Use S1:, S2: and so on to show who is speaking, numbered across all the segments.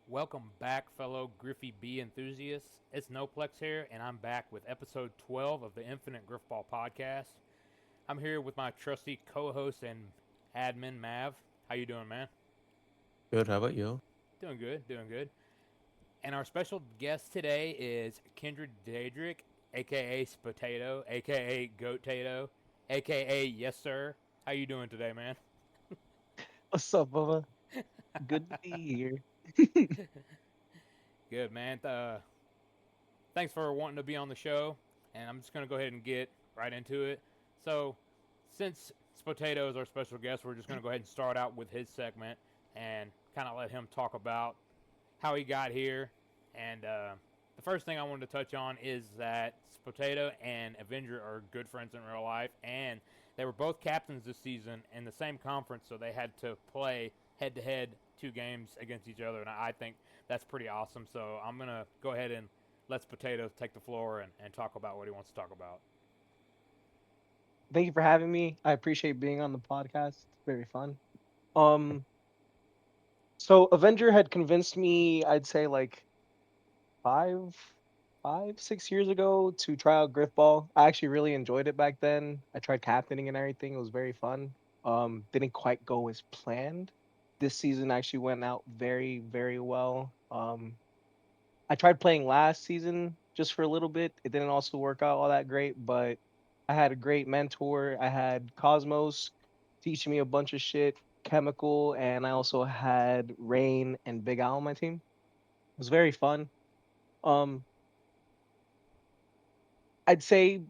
S1: Welcome back, fellow Griffy B enthusiasts. It's Noplex here, and I'm back with episode 12 of the Infinite Grifball podcast. I'm here with my trusty co-host and admin, Mav. How you doing, man?
S2: Good. How about you?
S1: Doing good, doing good. And our special guest today is Kindred Daedric, aka Spotato, aka Goat Tato, aka Yes Sir. How you doing today, man?
S3: What's up, Bubba? Good to be here.
S1: Good, man. Thanks for wanting to be on the show, and I'm just going to go ahead and get right into it. So, since Spotato is our special guest, we're just going to go ahead and start out with his segment and kind of let him talk about how he got here. And the first thing I wanted to touch on is that Spotato and Avenger are good friends in real life, and they were both captains this season in the same conference, so they had to play head to head 2 games against each other, and I think that's pretty awesome. So I'm going to go ahead and let Potato take the floor and talk about what he wants to talk about.
S3: Thank you for having me. I appreciate being on the podcast. It's very fun. Um, so Avenger had convinced me, I'd say like five, 6 years ago to try out Grifball. I actually really enjoyed it back then. I tried captaining and everything. It was very fun. Didn't quite go as planned. This season actually went out very, very well. I tried playing last season just for a little bit. It didn't also work out all that great, but I had a great mentor. I had Cosmos teaching me a bunch of shit, Chemical, and I also had Rain and Big Al on my team. It was very fun. Um, I'd say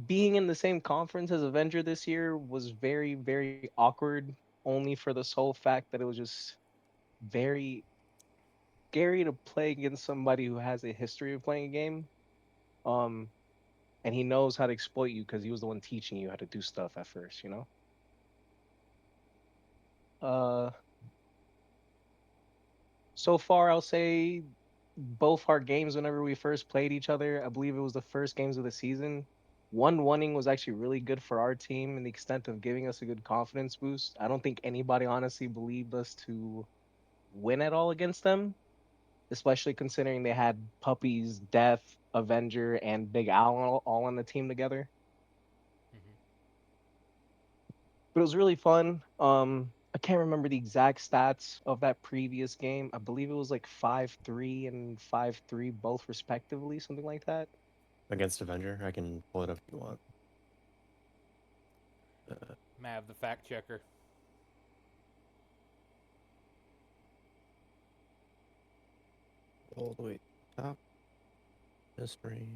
S3: being in the same conference as Avenger this year was very, very awkward, only for the sole fact that it was just very scary to play against somebody who has a history of playing a game. Um, and he knows how to exploit you because he was the one teaching you how to do stuff at first, you know? Uh, so far, I'll say both our games whenever we first played each other, I believe it was the first games of the season. One winning was actually really good for our team in the extent of giving us a good confidence boost. I don't think anybody honestly believed us to win at all against them, especially considering they had Puppies, Death, Avenger, and Big Al all on the team together.
S1: Mm-hmm.
S3: But it was really fun. I can't remember the exact stats of that previous game. I believe it was like 5-3 and 5-3 both respectively, something like that.
S2: Against Avenger. I can pull it up if you want. Uh,
S1: Mav, the fact checker.
S2: all the way top. History.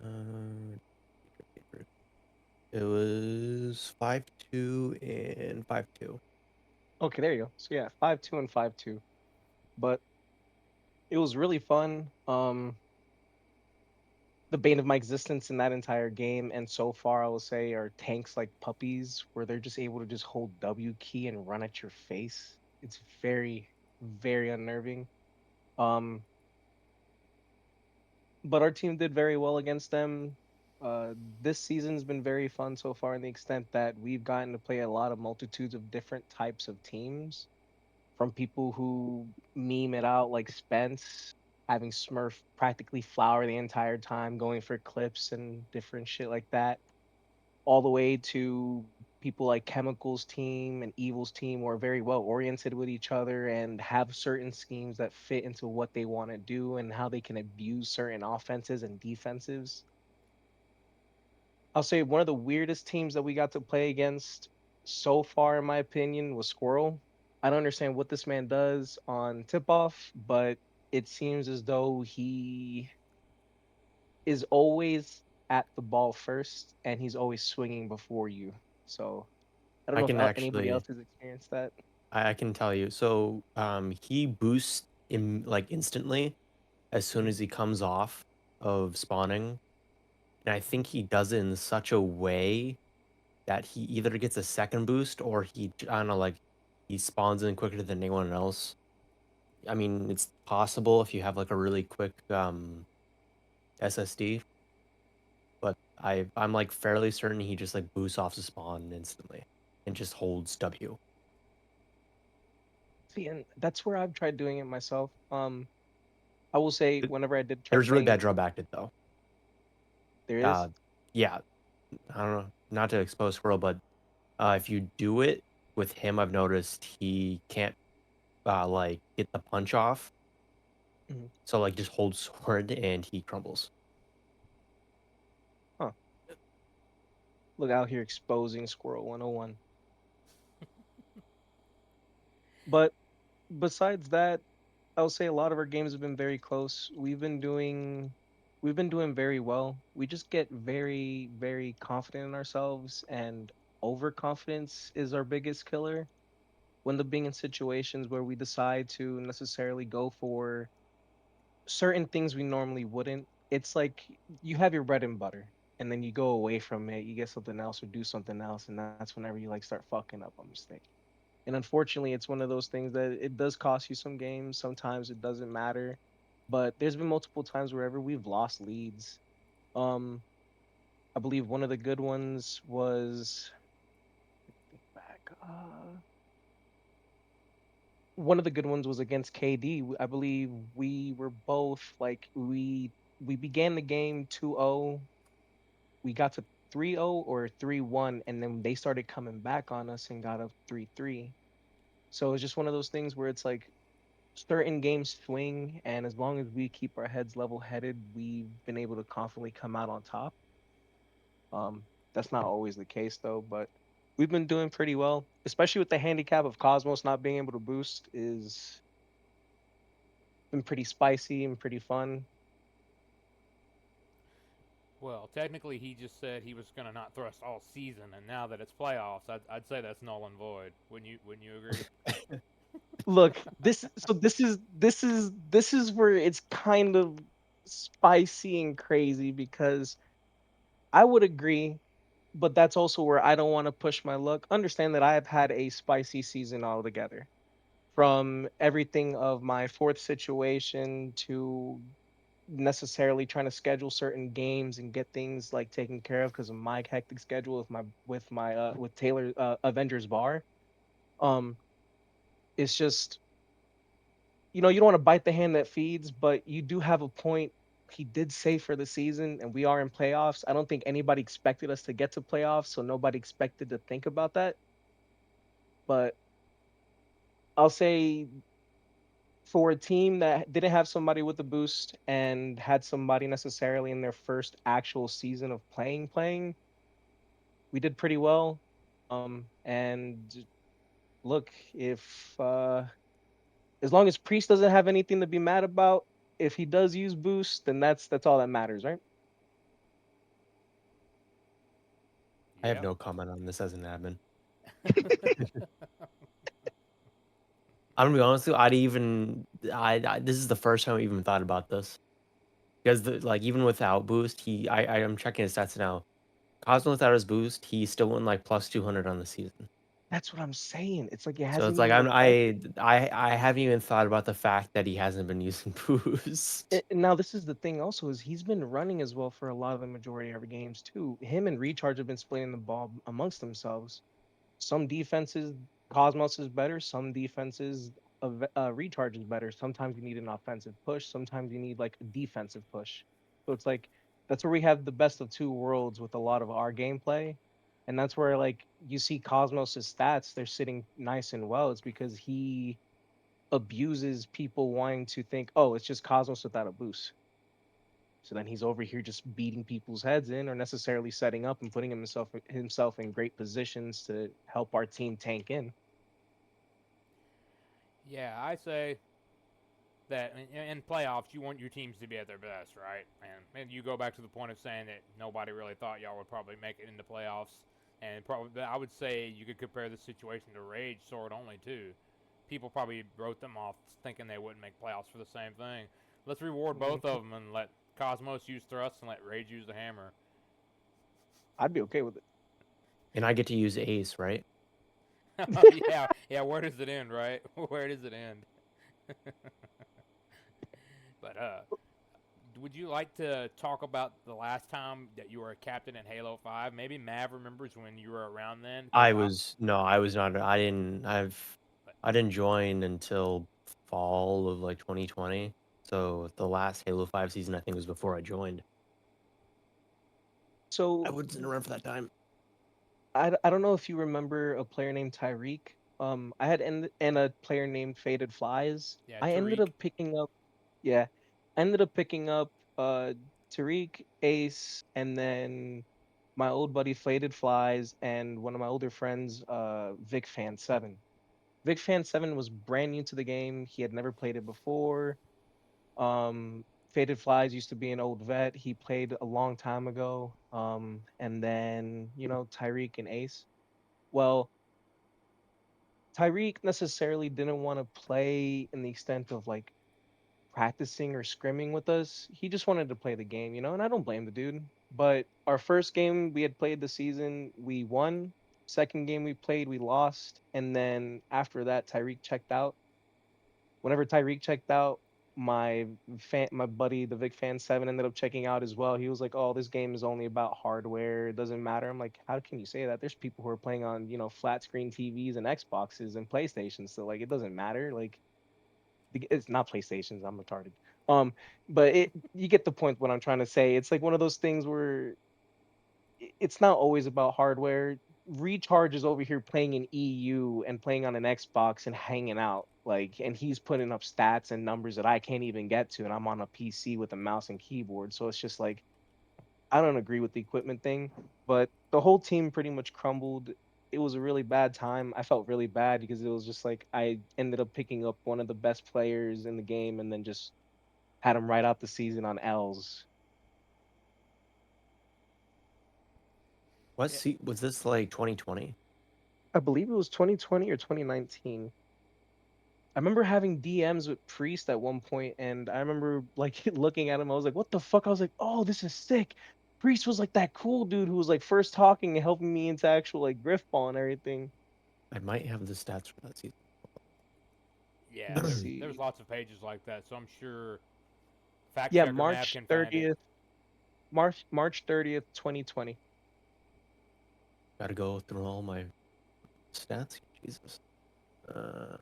S2: Uh, it was 5-2 and 5-2.
S3: Okay, there you go. So yeah, 5-2 and 5-2. But it was really fun. The bane of my existence in that entire game, and so far I will say are tanks like Puppies, where they're just able to just hold W key and run at your face. It's very, very unnerving. Um, but our team did very well against them. Uh, this season's been very fun so far in the extent that we've gotten to play a lot of multitudes of different types of teams, from people who meme it out like Spence having Smurf practically flower the entire time, going for clips and different shit like that, all the way to people like Chemical's team and Evil's team who are very well oriented with each other and have certain schemes that fit into what they want to do and how they can abuse certain offenses and defenses. I'll say one of the weirdest teams that we got to play against so far, in my opinion, was Squirrel. I don't understand what this man does on tip off, but it seems as though he is always at the ball first and he's always swinging before you. So I don't
S2: I
S3: know if
S2: can
S3: anybody
S2: actually.
S3: else has experienced that.
S2: I can tell you. So, he boosts in like instantly as soon
S3: Mhm.
S2: as he comes off of spawning, and I think he does it in such a way that he either gets a second boost or I don't know, like he spawns in quicker than anyone else. I mean, it's possible if you have like a really quick SSD, but I'm like fairly certain he just like boosts off the spawn instantly and just holds W.
S3: See, and that's where I've tried doing it myself. I will say
S2: Th-
S3: whenever I did try
S2: There's a really
S3: playing,
S2: bad drawback to it though.
S3: there is.
S2: Uh, yeah, I don't know, not to expose Squirrel, but if you do it with him, I've noticed he can't like get the punch off.
S3: Mhm.
S2: So like just hold sword and he crumbles.
S3: Huh. Look out here exposing Squirrel 101. But besides that, I'll say a lot of our games have been very close. We've been doing very well. We just get very, very confident in ourselves, and overconfidence is our biggest killer. When the being in situations where we decide to necessarily go for certain things we normally wouldn't, it's like you have your bread and butter, and then you go away from it, you get something else or do something else, and that's whenever you like start fucking up a mistake. And unfortunately, it's one of those things that it does cost you some games. Sometimes it doesn't matter. But there's been multiple times wherever we've lost leads. Um, I believe one of the good ones was think back. One of the good ones was against KD. I believe we were both like we began the game 2-0. We got to 3-0 or 3-1, and then they started coming back on us and got up 3-3. So it's just one of those things where it's like certain games swing, and as long as we keep our heads level headed, we've been able to confidently come out on top. That's not always the case though, but we've been doing pretty well, especially with the handicap of Cosmos not being able to boost is been pretty spicy and pretty fun.
S1: Well, technically, he just said he was going to not thrust all season, and now that it's playoffs, I'd say that's null and void. Wouldn't you agree?
S3: Look, this is where it's kind of spicy and crazy because I would agree, but that's also where I don't want to push my luck. Understand that I have had a spicy season altogether. From everything of my fourth situation to necessarily trying to schedule certain games and get things like taken care of because of my hectic schedule with Taylor Avengers Bar. Um, it's just you don't want to bite the hand that feeds, but you do have a point. He did say for the season, and we are in playoffs. I don't think anybody expected us to get to playoffs, so nobody expected to think about that. But I'll say for a team that didn't have somebody with a boost and had somebody necessarily in their first actual season of playing, we did pretty well. And look, if as long as Priest doesn't have anything to be mad about, if he does use boost, then that's all that matters, right?
S2: I have
S1: Yep.
S2: no comment on this as an admin. I'm gonna be honest with you, I this is the first time I even thought about this. Because like even without boost, I'm checking his stats now. Cosmo without his boost, he still went like plus 200 on the season.
S3: That's what I'm saying. It's like it
S2: So
S3: hasn't
S2: it's like
S3: even affected.
S2: I haven't even thought about the fact that he hasn't been using boost.
S3: Now this is the thing also is he's been running as well for a lot of the majority of our games too. Him and Recharge have been splitting the ball amongst themselves. Some defenses Cosmos is better. Some defenses Recharge is better. Sometimes you need an offensive push. Sometimes you need like a defensive push. So it's like that's where we have the best of two worlds with a lot of our gameplay, and that's where like you see Cosmos's stats. They're sitting nice and well. It's because he abuses people wanting to think, oh, it's just Cosmos without a boost. So then he's over here just beating people's heads in, or necessarily setting up and putting himself in great positions to help our team tank in.
S1: Yeah, I say that in playoffs, you want your teams to be at their best, right? And you go back to the point of saying that nobody really thought y'all would probably make it into playoffs. And probably, I would say you could compare the situation to Rage Sword only too. People probably wrote them off thinking they wouldn't make playoffs for the same thing. Let's reward both
S3: Mhm.
S1: of them and let Cosmos use thrust and let Rage use the hammer.
S3: I'd be okay with it.
S2: And I get to use Ace, right?
S1: Yeah, yeah. Where does it end, right? Where does it end? But would you like to talk about the last time that you were a captain in Halo 5? Maybe Mav remembers when you were around then, because
S2: I was not. I didn't. I've. I didn't join until fall of like 2020. So the last Halo 5 season I think was before I joined. I
S3: So
S2: wasn't around for that time.
S3: I don't know if you remember a player named Tyreek. I had and a player named Faded Flies.
S1: Yeah,
S3: I ended
S1: Tariq.
S3: up picking up, yeah, I ended up picking up Tariq, Ace, and then my old buddy Faded Flies, and one of my older friends, Vic Fan 7. Vic Fan 7 was brand new to the game. He had never played it before. Um, Faded Flies used to be an old vet. He played a long time ago. And then, Tyreek and Ace. Well, Tyreek necessarily didn't want to play in the extent of like practicing or scrimming with us. He just wanted to play the game, and I don't blame the dude. But our first game we had played the season, we won. Second game we played, we lost. And then after that, Tyreek checked out. Whenever Tyreek checked out, my buddy, the Vic Fan 7, ended up checking out as well. He was like, "Oh, this game is only about hardware. It doesn't matter." I'm like, "How can you say that? There's people who are playing on, flat screen TVs and Xboxes and PlayStations. So like, it doesn't matter. Like, it's not PlayStations. I'm retarded. Um, but you get the point. What I'm trying to say. It's like one of those things where it's not always about hardware. Recharge is over here playing an EU and playing on an Xbox and hanging out. Like, and he's putting up stats and numbers that I can't even get to, and I'm on a PC with a mouse and keyboard. So it's just like I don't agree with the equipment thing, but the whole team pretty much crumbled. It was a really bad time. I felt really bad because it was just like I ended up picking up one of the best players in the game and then just had him right out the season on L's.
S1: Yeah,
S2: Was this like 2020?
S3: I believe it was 2020 or 2019. I remember having DMs with Priest at one point, and I remember like looking at him. I was like, "What the fuck?" I was like, "Oh, this is sick." Priest was like that cool dude who was like first talking and helping me into actual like Grifball and everything.
S2: I might have the stats for that season.
S1: yeah.
S3: Let me
S1: There's
S3: see.
S1: lots of pages like that, so I'm sure fact
S3: Yeah,
S1: checker Nav
S3: March
S1: can find it.
S3: 30th, March 30th, 2020.
S2: Gotta go through all my stats. Jesus. Uh,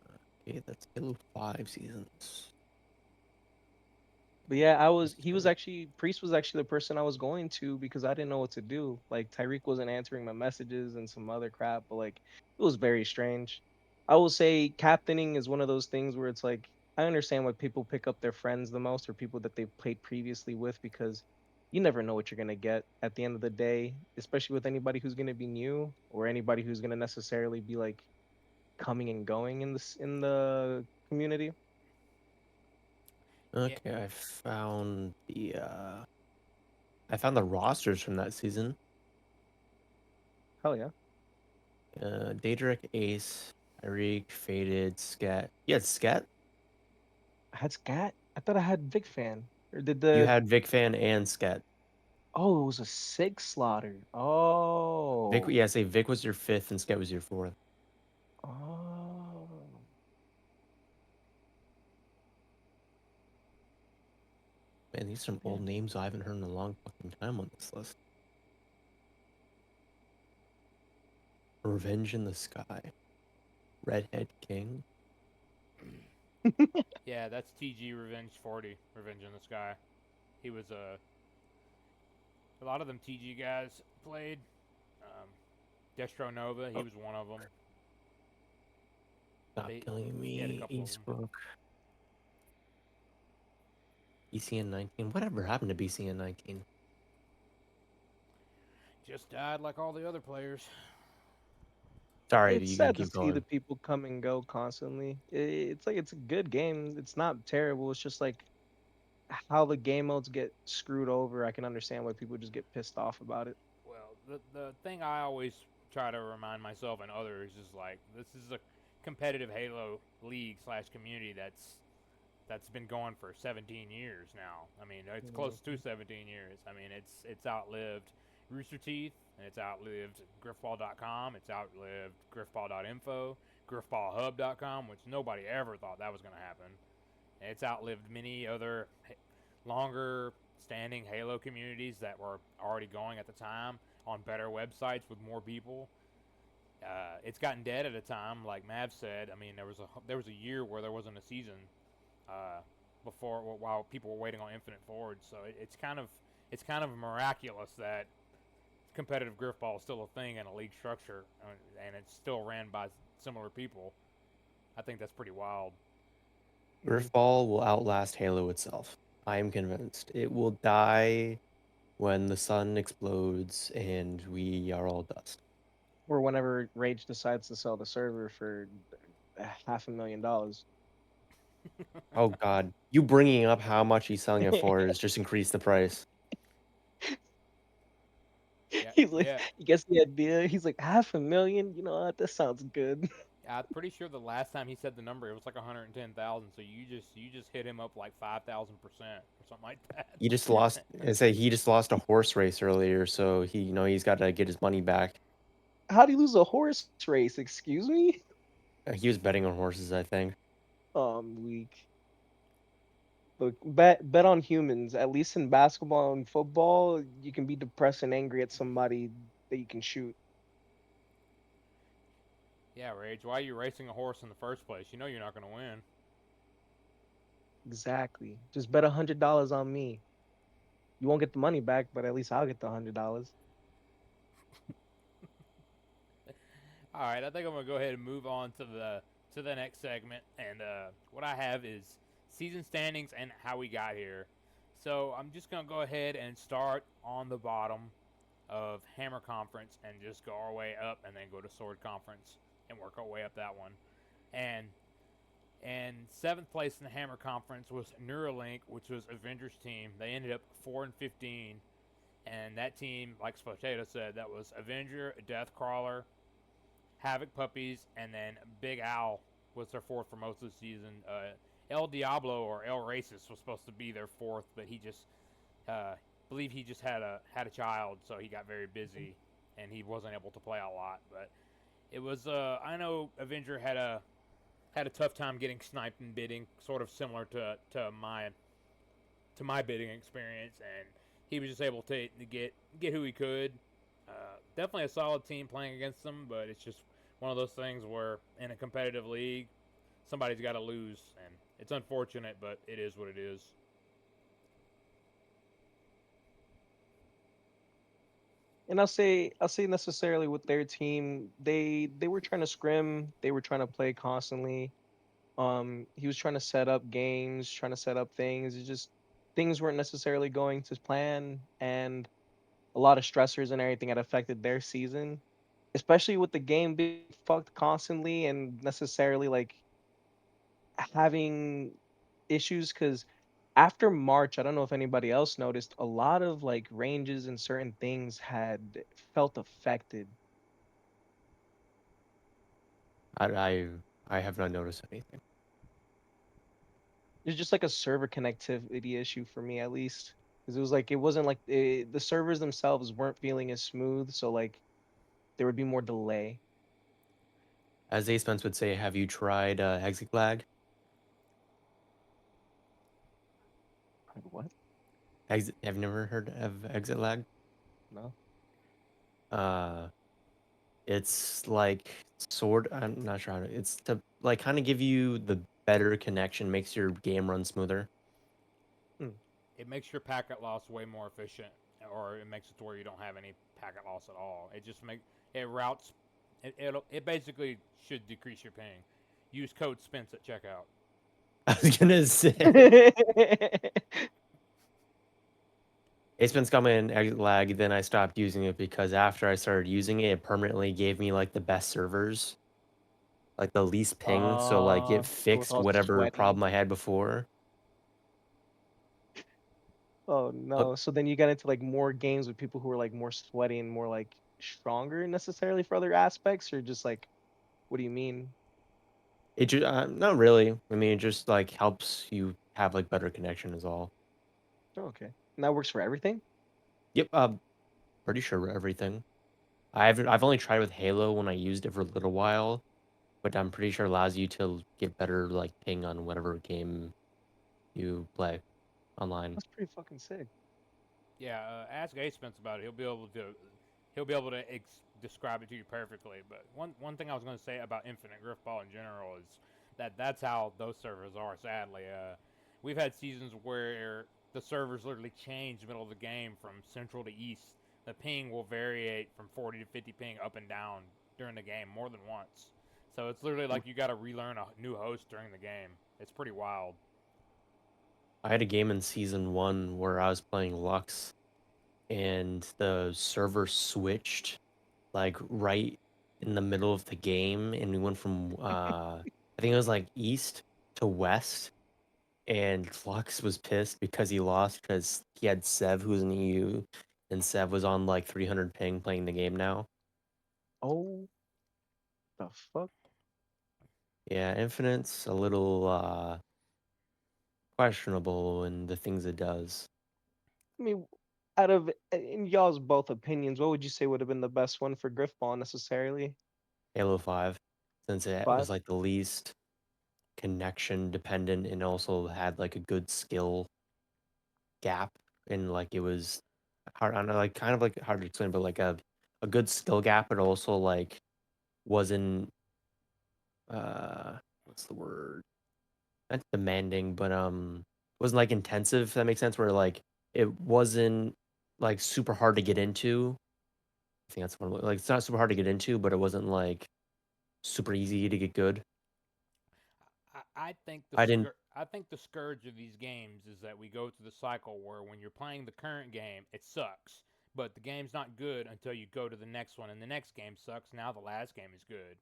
S2: okay, that's Halo 5 seasons.
S3: But yeah, he was actually Priest was actually the person I was going to because I didn't know what to do. Like Tyreek wasn't answering my messages and some other crap, but like it was very strange. I will say captaining is one of those things where it's like I understand why people pick up their friends the most or people that they've played previously with because you never know what you're gonna get at the end of the day, especially with anybody who's gonna be new or anybody who's gonna necessarily be like coming and going in the community.
S1: Yeah,
S2: Okay, I found the rosters from that season.
S3: Hell yeah.
S2: Daedric, Ace, Tyreek, Faded, Sket. You had Sket?
S3: I had Scat. I thought I had Vic Fan. Or did
S2: You
S3: the
S2: had Vic Fan and Sket.
S3: Oh, it was a six slaughter. Oh.
S2: Yeah, say Vic was your fifth and Sket was your fourth.
S3: Oh.
S2: Man, these are some
S3: Yeah.
S2: old names I haven't heard in a long fucking time on this list. Revenge in the Sky. Redhead King.
S1: yeah. That's TG Revenge 40, Revenge in the Sky. He was a lot of them TG guys played. Um, Destro Nova, he
S2: Oh,
S1: was one of them.
S2: stop killing
S1: He had a
S2: me.
S1: couple of them.
S2: Acebrook. BCN 19. Whatever happened to BCN 19?
S1: Just died like all the other players.
S2: Sorry,
S3: It's
S2: you can
S3: sad to
S2: keep
S3: see the
S2: going.
S3: people come and go constantly. It's like it's a good game. It's not terrible. It's just like how the game modes get screwed over. I can understand why people just get pissed off about it.
S1: Well, the thing I always try to remind myself and others is like this is a competitive Halo league slash community that's been going for 17 years now. I mean, it's close to
S3: Mhm.
S1: 17 years. I mean, it's outlived Rooster Teeth, and it's outlived Grifball.com, it's outlived Grifball.info, Grifballhub.com, which nobody ever thought that was going to happen. And it's outlived many other longer standing Halo communities that were already going at the time on better websites with more people. It's gotten dead at a time, like Mav said. I mean, there was a year where there wasn't a season uh, before while people were waiting on Infinite Forge. So it's kind of miraculous that competitive Grifball is still a thing in a league structure, and it's still ran by similar people. I think that's pretty wild.
S3: Mhm.
S2: Grifball will outlast Halo itself. I am convinced. It will die when the sun explodes and we are all dust.
S3: Or whenever Rage decides to sell the server for $500,000.
S2: Oh God, you bringing up how much he's selling it for is just increase the price.
S1: Yeah,
S3: He's like,
S1: yeah.
S3: he gets the idea. He's like, 500,000. You know what? That sounds good.
S1: I'm pretty sure the last time he said the number, it was like 110,000. So you just hit him up like 5,000% or something like that.
S2: He just lost. I say he just lost a horse race earlier, so he's got to get his money back.
S3: How do you lose a horse race? Excuse me.
S2: He was betting on horses, I think.
S3: Oh, I'm weak. Look, bet on humans. At least in basketball and football, you can be depressed and angry at somebody that you can shoot.
S1: Yeah, Rage. Why are you racing a horse in the first place? You know you're not going to win.
S3: Exactly. Just bet $100 on me. You won't get the money back, but at least I'll get the $100.
S1: All right, I think I'm gonna go ahead and move on to the next segment, and what I have is season standings and how we got here. So I'm just gonna go ahead and start on the bottom of Hammer Conference and just go our way up, and then go to Sword Conference and work our way up that one. And seventh place in the Hammer Conference was Neuralink, which was Avengers team. They ended up 4-15, and that team, like Potato said, that was Avenger, Deathcrawler, Havoc Puppies, and then Big Al was their fourth for most of the season. El Diablo or El Racist was supposed to be their fourth, but he just believe he just had a child, so he got very busy and he wasn't able to play a lot. But it was I know Avenger had a tough time getting sniped and bidding, sort of similar to my bidding experience, and he was just able to get who he could. Definitely a solid team playing against them, but it's just one of those things where in a competitive league, somebody's got to lose, and it's unfortunate, but it is what it is.
S3: And I'll say necessarily with their team, they were trying to scrim, they were trying to play constantly. He was trying to set up games, trying to set up things. It's just things weren't necessarily going to plan, and a lot of stressors and everything had affected their season, especially with the game being fucked constantly and necessarily like having issues because after March, I don't know if anybody else noticed, a lot of like ranges and certain things had felt affected.
S2: I I, I have not noticed anything.
S3: It's just like a server connectivity issue for me at least. Because it was like it wasn't like the servers themselves weren't feeling as smooth, so like there would be more delay.
S2: As Ace Spence would say, have you tried exit lag?
S3: Like, what?
S2: Have you never heard of exit lag?
S3: No.
S2: Uh, it's like I'm not sure how to. It's to like kind of give you the better connection, makes your game run smoother.
S3: Hmm.
S1: It makes your packet loss way more efficient, or it makes it to where you don't have any packet loss at all. It routes. It basically should decrease your ping. Use code Spence at checkout.
S2: I was gonna say Ace Spence got me an exit lag, then I stopped using it because after I started using it, it permanently gave me like the best servers, like the least ping, so like it
S3: It was
S2: fixed
S3: all
S2: whatever
S3: sweaty.
S2: problem I had before.
S3: Oh
S2: But
S3: no. So then you got into like more games with people who were like more sweaty and more like stronger necessarily for other aspects, or just like what do you mean?
S2: it just not really. I mean, it just like helps you have like better connection is all.
S3: Oh, okay. And that works for everything?
S2: Yep, pretty sure everything. I've only tried with Halo when I used it for a little while, but I'm pretty sure it allows you to get better like ping on whatever game you play online.
S3: That's pretty fucking sick.
S1: Yeah, ask Ace Spence about it. He'll be able to describe it to you perfectly. But one thing I was going to say about Infinite Grifball in general is that's how those servers are. Sadly, we've had seasons where the servers literally change the middle of the game from central to east. The ping will variate from 40 to 50 ping up and down during the game more than once. So it's literally like you got to relearn a new host during the game. It's pretty wild.
S2: I had a game in season 1 where I was playing Lux, and the server switched like right in the middle of the game, and we went from I think it was like east to west, and Lux was pissed because he lost because he had Sev who's in EU, and Sev was on like 300 ping playing the game now.
S3: Oh, the fuck?
S2: Yeah, Infinite's a little questionable in the things it does.
S3: I mean, out of in y'all's both opinions, what would you say would have been the best one for Grifball necessarily?
S2: Halo 5, since it was
S3: Five?
S2: like the least connection dependent and also had like a good skill gap, and like it was hard, I don't know, like kind of like hard to explain, but like a good skill gap, but also like wasn't what's the word? Not demanding, but wasn't like intensive, if that makes sense, where like it wasn't like super hard to get into. I think that's one like it's not super hard to get into, but it wasn't like super easy to get good. I didn't.
S1: I think the scourge of these games is that we go through the cycle where when you're playing the current game, it sucks, but the game's not good until you go to the next one, and the next game sucks. Now the last game is good.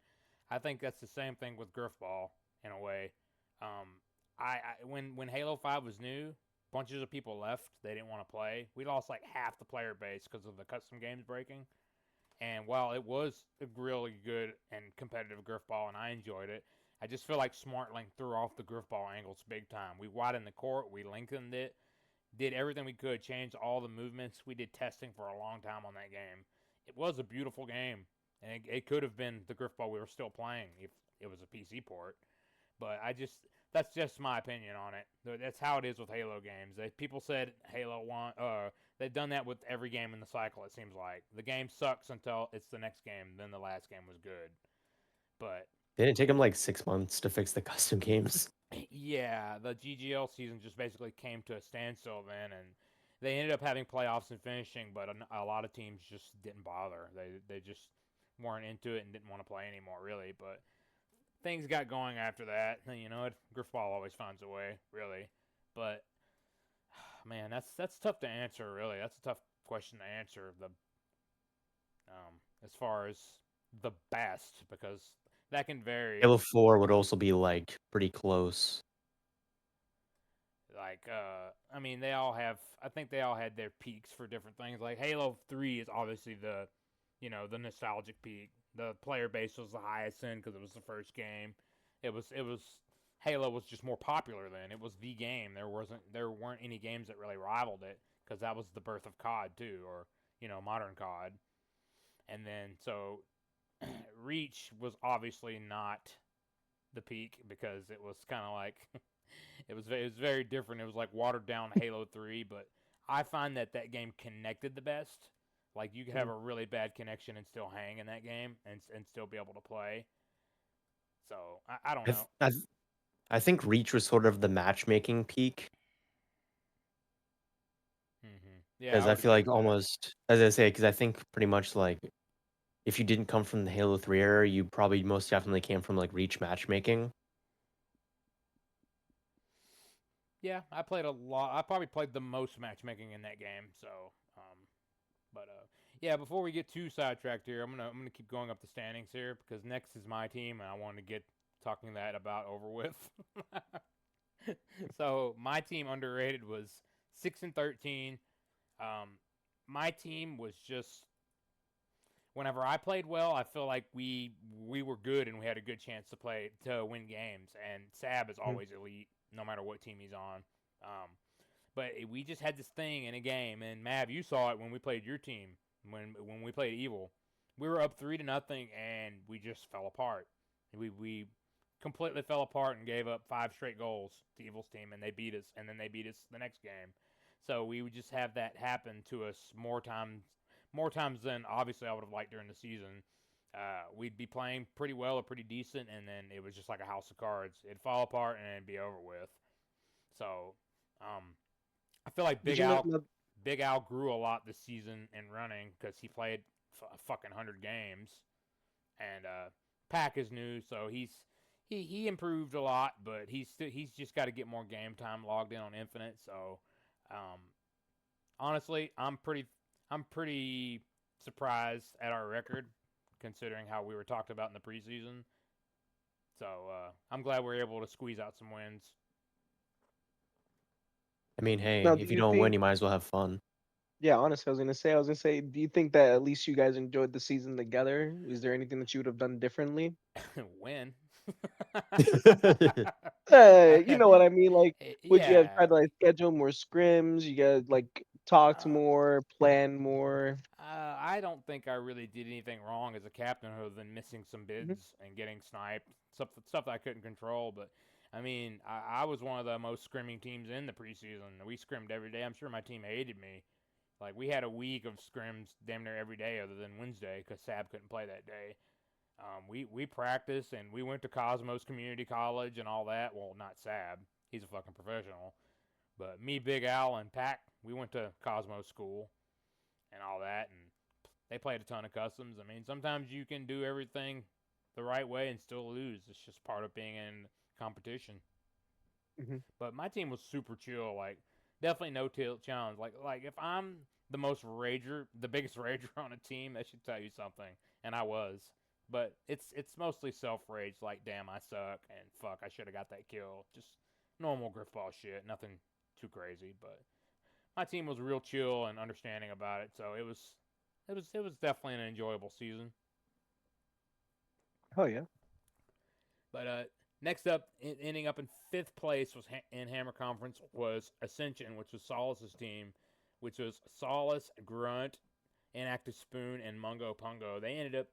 S1: I think that's the same thing with Grifball in a way. Um, when Halo 5 was new, bunches of people left. They didn't want to play. We lost like half the player base because of the custom games breaking. And while it was a really good and competitive Grifball, and I enjoyed it, I just feel like SmartLink threw off the Grifball angles big time. We widened the court, we lengthened it, did everything we could, changed all the movements. We did testing for a long time on that game. It was a beautiful game, and it could have been the Grifball we were still playing if it was a PC port. But that's just my opinion on it. That's how it is with Halo games. People said Halo one, they've done that with every game in the cycle. It seems like the game sucks until it's the next game. Then the last game was good. But
S2: Didn't it take him like 6 months to fix the custom games?
S1: yeah, the GGL season just basically came to a standstill then, and they ended up having playoffs and finishing. But a lot of teams just didn't bother. They just weren't into it and didn't want to play anymore, really. But things got going after that. And, Grifball always finds a way, really. But man, that's tough to answer. Really, that's a tough question to answer. As far as the best, because that can vary.
S2: Halo 4 would also be like pretty close.
S1: Like, I mean, they all have. I think they all had their peaks for different things. Like Halo 3 is obviously the nostalgic peak. The player base was the highest in because it was the first game. It was Halo was just more popular then. It was the game. There weren't any games that really rivaled it because that was the birth of COD too, or modern COD. And then so Reach was obviously not the peak because it was kind of like it was very different. It was like watered down Halo 3, but I find that game connected the best. Like you could have
S3: Mhm.
S1: a really bad connection and still hang in that game and still be able to play. So I don't
S2: I th-
S1: know.
S2: I, th- I think Reach was sort of the matchmaking peak,
S1: Yeah,
S2: because
S1: I
S2: I
S1: would
S2: feel
S1: agree
S2: like
S1: with that.
S2: almost, as I say, because I think pretty much like if you didn't come from the Halo 3 era, you probably most definitely came from like Reach matchmaking.
S1: Yeah, I played a lot. I probably played the most matchmaking in that game. So, but yeah. Before we get too sidetracked here, I'm gonna keep going up the standings here because next is my team, and I want to get talking that about over with. So my team underrated was 6-13. Um, my team was just whenever I played well, I feel like we were good and we had a good chance to win games. And Sab is
S3: Mhm.
S1: always elite, no matter what team he's on. But we just had this thing in a game, and Mav, you saw it when we played your team when we played Evil. We were up 3-0, and we just fell apart. We completely fell apart and gave up 5 straight goals to Evil's team, and they beat us. And then they beat us the next game. So we would just have that happen to us more times than obviously I would have liked during the season. We'd be playing pretty well or pretty decent, and then it was just like a house of cards. It'd fall apart and it'd be over with. So, um, I feel like
S3: Did you know?
S1: Big Al grew a lot this season in running because he played a fucking 100 games, and Pack is new, so he improved a lot, but he's just got to get more game time logged in on Infinite. So, um, honestly, I'm pretty surprised at our record, considering how we were talked about in the preseason. So I'm glad we're able to squeeze out some wins.
S2: I mean, hey,
S3: Now, do
S2: if you
S3: you
S2: don't win,
S3: think?
S2: you might as well have fun.
S3: Yeah, honestly, I was gonna say, do you think that at least you guys enjoyed the season together? Is there anything that you would have done differently?
S1: Win.
S3: You know what I mean. Like, would you have
S1: Yeah.
S3: tried to like schedule more scrims? You guys like talked
S1: Uh,
S3: more, plan more.
S1: I don't think I really did anything wrong as a captain other than missing some
S3: Mhm.
S1: bids and getting sniped, stuff that I couldn't control. But I mean, I was one of the most scrimming teams in the preseason. We scrimmed every day. I'm sure my team hated me. Like we had a week of scrims damn near every day other than Wednesday because Sab couldn't play that day. We practiced and we went to Cosmos Community College and all that. Well, not Sab. He's a fucking professional. But me, Big Al, and Pac, we went to Cosmos School and all that, and they played a ton of customs. I mean, sometimes you can do everything the right way and still lose. It's just part of being in competition.
S3: Mhm.
S1: But my team was super chill. Like, definitely no tilt challenge. Like if I'm the most rager, the biggest rager on a team, that should tell you something. And I was. But it's mostly self rage. Like, damn, I suck, and fuck, I should have got that kill. Just normal Grifball shit. Nothing too crazy. But my team was real chill and understanding about it. So it was definitely an enjoyable season.
S3: Oh yeah.
S1: But next up, ending up in fifth place was in Hammer Conference was Ascension, which was Solace's team, which was Solace, Grunt, Inactive Spoon, and Mungo Pungo. They ended up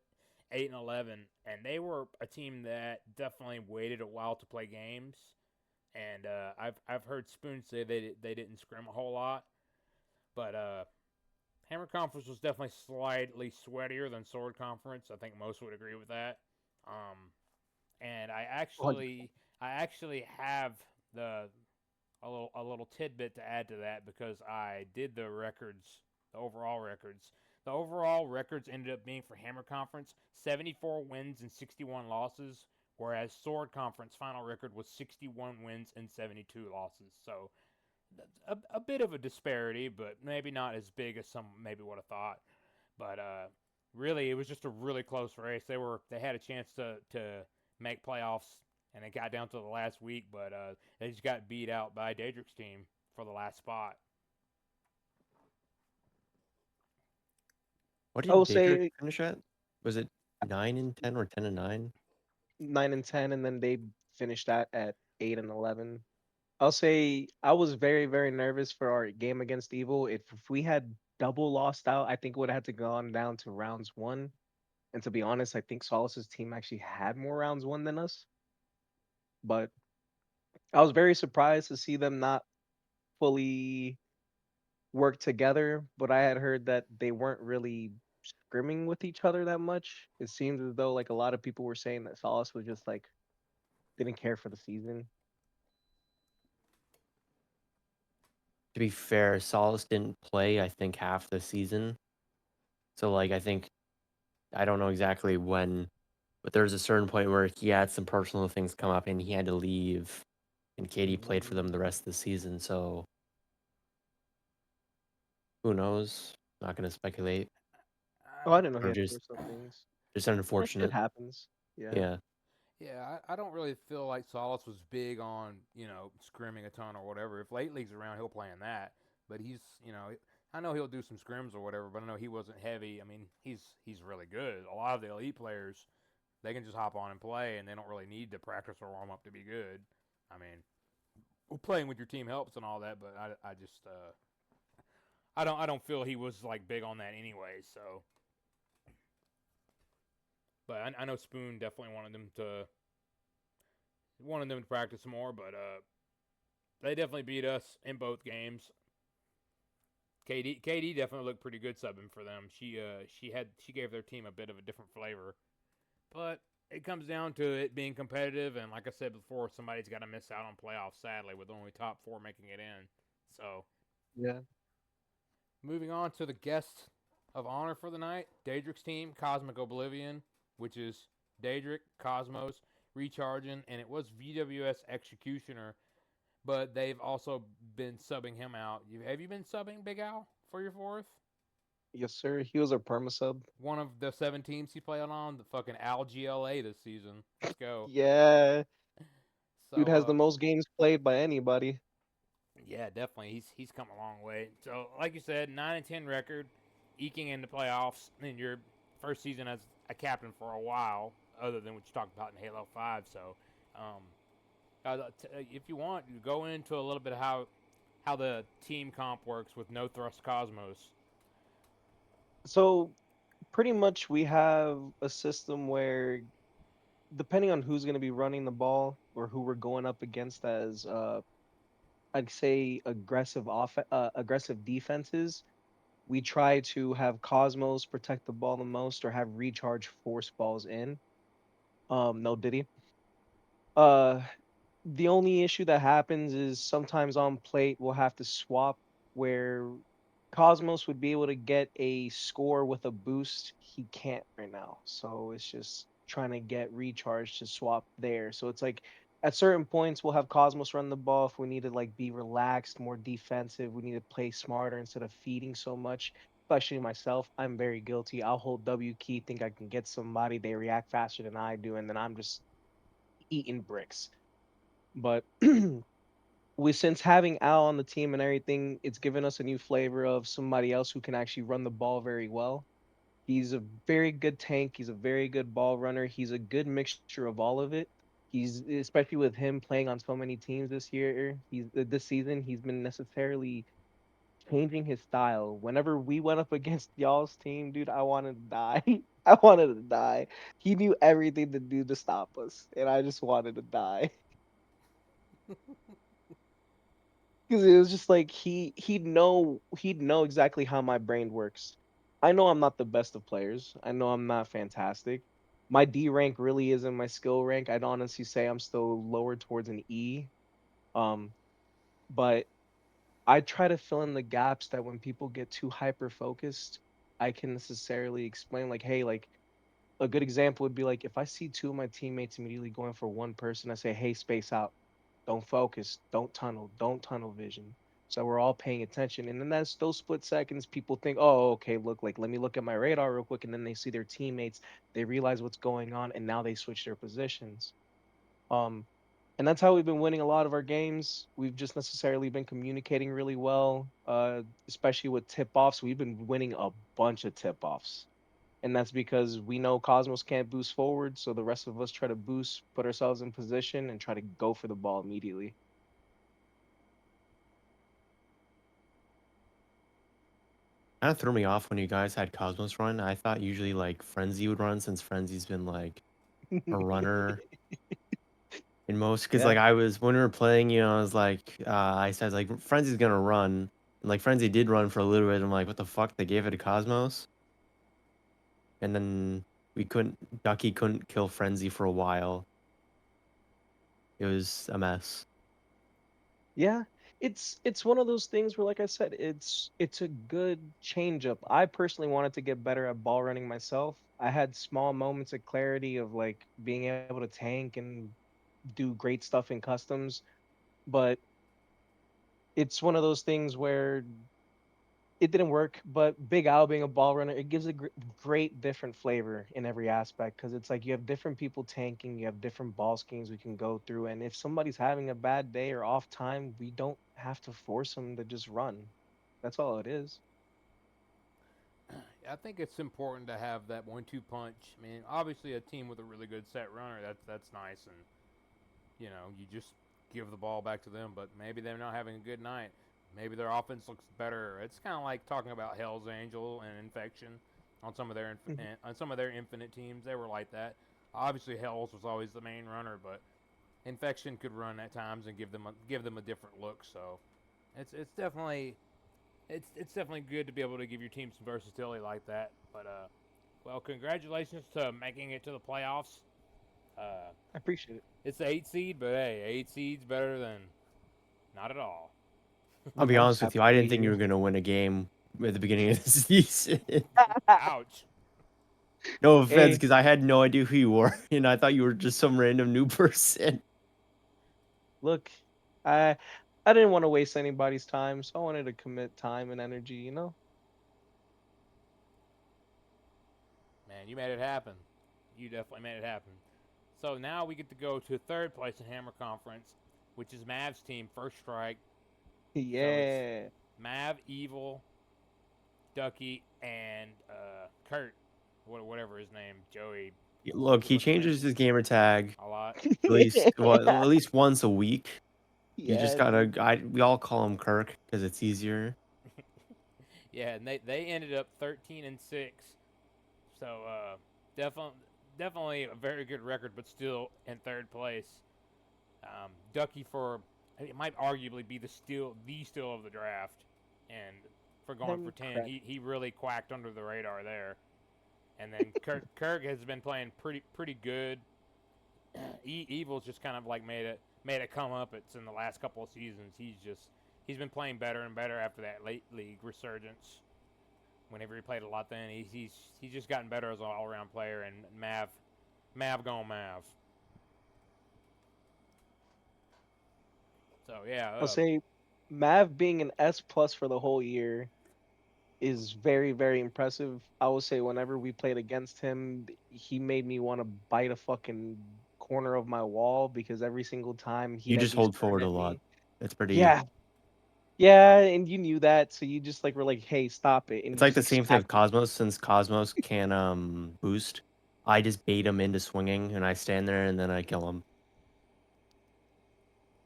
S1: 8-11, and they were a team that definitely waited a while to play games. And I've heard Spoon say they didn't scrim a whole lot, but Hammer Conference was definitely slightly sweatier than Sword Conference. I think most would agree with that. Um, and I actually have the a little tidbit to add to that because I did the records, the overall records. The overall records ended up being for Hammer Conference 74 wins and 61 losses, whereas Sword Conference final record was 61 wins and 72 losses. So a bit of a disparity, but maybe not as big as some maybe would have thought. But really, it was just a really close race. They had a chance to make playoffs, and it got down to the last week, but they just got beat out by Daedric's team for the last spot.
S2: What
S3: I
S2: did
S3: will
S2: Daedric
S3: say
S2: finish at? Was it 9-10 or 10-9?
S3: 9-10, and then they finished that at 8-11. I'll say I was very, very nervous for our game against Evil. If we had double lost out, I think it would have had to gone down to rounds one. And to be honest, I think Solace's team actually had more rounds won than us. But I was very surprised to see them not fully work together. But I had heard that they weren't really scrimming with each other that much. It seemed as though like a lot of people were saying that Solace was just like didn't care for the season.
S2: To be fair, Solace didn't play, I think, half the season. So, like, I don't know exactly when, but there was a certain point where he had some personal things come up and he had to leave. And Katie played for them the rest of the season. So, who knows? Not going to speculate.
S3: Oh, I didn't know he
S2: Or
S3: had
S2: just,
S3: personal things.
S2: just
S3: That shit
S2: unfortunate.
S3: happens. Yeah.
S2: Yeah.
S1: Yeah, I don't really feel like Solace was big on, scrimming a ton or whatever. If Late League's around, he'll play in that. But I know he'll do some scrims or whatever, but I know he wasn't heavy. I mean, he's really good. A lot of the elite players, they can just hop on and play, and they don't really need to practice or warm up to be good. I mean, well, playing with your team helps and all that, but I just I don't feel he was like big on that anyway. So, but I know Spoon definitely wanted them to practice more, but they definitely beat us in both games. KD definitely looked pretty good subbing for them. She gave their team a bit of a different flavor. But it comes down to it being competitive, and like I said before, somebody's got to miss out on playoffs, sadly, with only top four making it in. So,
S3: Yeah.
S1: moving on to the guest of honor for the night, Daedric's team, Cosmic Oblivion, which is Daedric, Cosmos, Recharging, and it was VWS Executioner, but they've also been subbing him out. Have you been subbing Big Al for your fourth?
S3: Yes, sir. He was our perma sub.
S1: One of the 7 teams he played on, the fucking Al GLA this season. Let's go.
S3: Yeah. Dude
S1: So,
S3: has the most games played by anybody.
S1: yeah, definitely. He's come a long way. So, like you said, 9-10 record, eking into playoffs in your first season as a captain for a while, other than what you talked about in Halo 5. So, um, if you want, you go into a little bit of how the team comp works with no thrust Cosmos.
S3: So pretty much we have a system where depending on who's going to be running the ball or who we're going up against as I'd say aggressive defenses, we try to have Cosmos protect the ball the most or have recharge force balls in. No Diddy. Uh the only issue that happens is sometimes on plate we'll have to swap where Cosmos would be able to get a score with a boost. He can't right now. So it's just trying to get recharge to swap there. So it's like at certain points we'll have Cosmos run the ball if we need to like be relaxed, more defensive. We need to play smarter instead of feeding so much. Especially myself, I'm very guilty. I'll hold W key, think I can get somebody, they react faster than I do, and then I'm just eating bricks. But we since having Al on the team and everything, it's given us a new flavor of somebody else who can actually run the ball very well. He's a very good tank. He's a very good ball runner. He's a good mixture of all of it. He's especially with him playing on so many teams this year. He's this season. He's been necessarily changing his style. Whenever we went up against y'all's team, dude, I wanted to die. I wanted to die. He knew everything to do to stop us, and I just wanted to die. Because it was just like he'd know exactly how my brain works. I know I'm not the best of players. I know I'm not fantastic. My D rank really isn't my skill rank. I'd honestly say I'm still lower towards an E. Um, but I try to fill in the gaps that when people get too hyper focused, I can necessarily explain like, hey, like a good example would be like if I see two of my teammates immediately going for one person, I say, hey, space out, don't focus, don't tunnel vision. So we're all paying attention. And then that's those split seconds, people think, oh, okay, look, like let me look at my radar real quick. And then they see their teammates, they realize what's going on, and now they switch their positions. Um, and that's how we've been winning a lot of our games. We've just necessarily been communicating really well, especially with tip offs. We've been winning a bunch of tip offs, and that's because we know Cosmos can't boost forward, so the rest of us try to boost, put ourselves in position, and try to go for the ball immediately.
S2: Kind of threw me off when you guys had Cosmos run. I thought usually like Frenzy would run since Frenzy's been like a runner in most. Because
S3: Yeah,
S2: like I was when we were playing, I was like, I said like Frenzy's gonna run, and like Frenzy did run for a little bit. I'm like, what the fuck? They gave it to Cosmos, and then we couldn't. Ducky couldn't kill Frenzy for a while. It was a mess.
S3: yeah. It's one of those things where, like I said, it's a good change up. I personally wanted to get better at ball running myself. I had small moments of clarity of like being able to tank and do great stuff in customs, but it's one of those things where it didn't work. But Big Al being a ball runner, it gives a great different flavor in every aspect because it's like you have different people tanking, you have different ball schemes we can go through, and if somebody's having a bad day or off time, we don't have to force them to just run. That's all it is.
S1: I think it's important to have that 1-2 punch. I mean, obviously, a team with a really good set runner, that's nice, and you just give the ball back to them. But maybe they're not having a good night. Maybe their offense looks better. It's kind of like talking about Hell's Angel and Infection on some of their
S3: Mhm.
S1: Infinite teams. They were like that. Obviously, Hell's was always the main runner, but Infection could run at times and give them a different look. So it's definitely it's definitely good to be able to give your team some versatility like that. But well, congratulations to making it to the playoffs. Uh,
S3: I appreciate it.
S1: it's the 8 seed, but hey, 8 seeds better than not at all.
S2: I'll be
S3: I'm just
S2: honest with
S3: happy
S2: you. I
S3: for
S2: didn't think you
S3: you.
S2: were gonna win a game at the beginning of the season.
S1: Ouch.
S2: No offense,
S3: Hey,
S2: because I had no idea who you were, and I thought you were just some random new person.
S3: look, I I didn't want to waste anybody's time, so I wanted to commit time and energy, you know?
S1: Man, you made it happen. You definitely made it happen. So now we get to go to third place in Hammer Conference, which is Mav's team, First Strike. So it's
S3: Yeah.
S1: Mav, Evil, Ducky, and Kurt, whatever his name, Joey.
S2: Look, he
S1: What's his name?
S2: changes his gamer tag
S1: A lot.
S2: at least at least once a week. You just
S3: Yeah,
S2: gotta.
S3: dude.
S2: We all call him Kirk because it's easier.
S1: Yeah, and they ended up 13-6. So definitely definitely a very good record, but still in third place. Ducky for it might arguably be the steal of the draft, and for going for
S3: Him
S1: 10,
S3: credit.
S1: he really quacked under the radar there. And then Kirk has been playing pretty good. Evil's just kind of like made it come up. It's in the last couple of seasons. He's been playing better and better after that late league resurgence. Whenever he played a lot, then he's just gotten better as an all around player. And Mav going Mav. So yeah,
S3: I'll say Mav being an S plus for the whole year is very, very impressive. I will say whenever we played against him, he made me want to bite a fucking corner of my wall because every single time
S2: You
S3: he'd at
S2: just
S3: least
S2: hold
S3: turn
S2: forward a
S3: at
S2: lot.
S3: me.
S2: It's pretty.
S3: Yeah, yeah, and you knew that, so you just like were like, "Hey, stop it," and
S2: It's
S3: you
S2: like
S3: just
S2: the
S3: like
S2: same thing with
S3: smacked him.
S2: Cosmos. Since Cosmos can boost, I just bait him into swinging, and I stand there and then I kill him.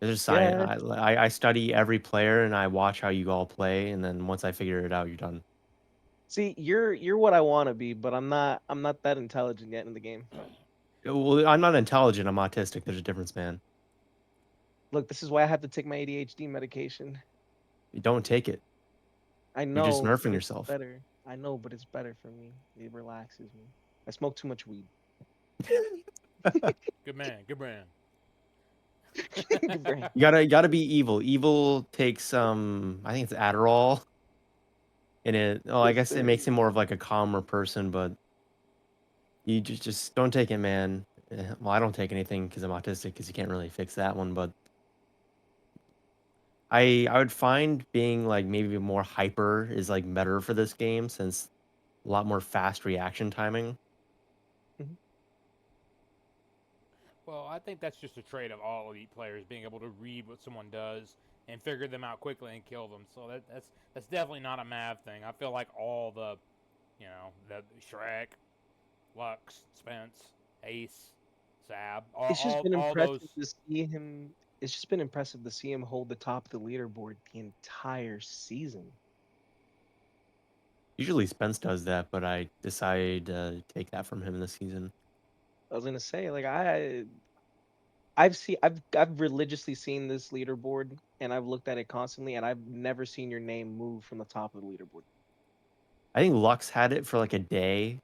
S2: There's just science.
S3: Yeah,
S2: I study every player and I watch how you all play, and then once I figure it out, you're done.
S3: see, you're what I want to be, but I'm not that intelligent yet in the game.
S2: Well, I'm not intelligent. I'm autistic. There's a difference, man.
S3: Look, this is why I have to take my ADHD medication.
S2: You don't take it.
S3: I
S2: You're just
S3: know,
S2: nerfing
S3: but it's
S2: yourself.
S3: better. I know, but it's better for me. It relaxes me. I smoke too much weed.
S1: good man, good man.
S3: Good brain.
S2: You gotta be evil. Evil takes I think it's Adderall, and I
S3: Yes,
S2: guess it makes
S3: sir.
S2: him more of like a calmer person, but you just don't take it, man. Well, I don't take anything because I'm autistic, because you can't really fix that one, but I would find being like maybe more hyper is like better for this game, since a lot more fast reaction timing.
S3: Mhm.
S1: Well, I think that's just a trait of all elite players, being able to read what someone does and figure them out quickly and kill them. So that's definitely not a Mav thing. I feel like all the Shrek, Lux, Spence, Ace, Sab, all
S3: It's just
S1: all,
S3: been
S1: all
S3: impressive
S1: those.
S3: to see him. It's just been impressive to see him hold the top of the leaderboard the entire season.
S2: Usually Spence does that, but I decided to take that from him this season.
S3: I was gonna say, like I've religiously seen this leaderboard and I've looked at it constantly and I've never seen your name move from the top of the leaderboard.
S2: I think Lux had it for like a day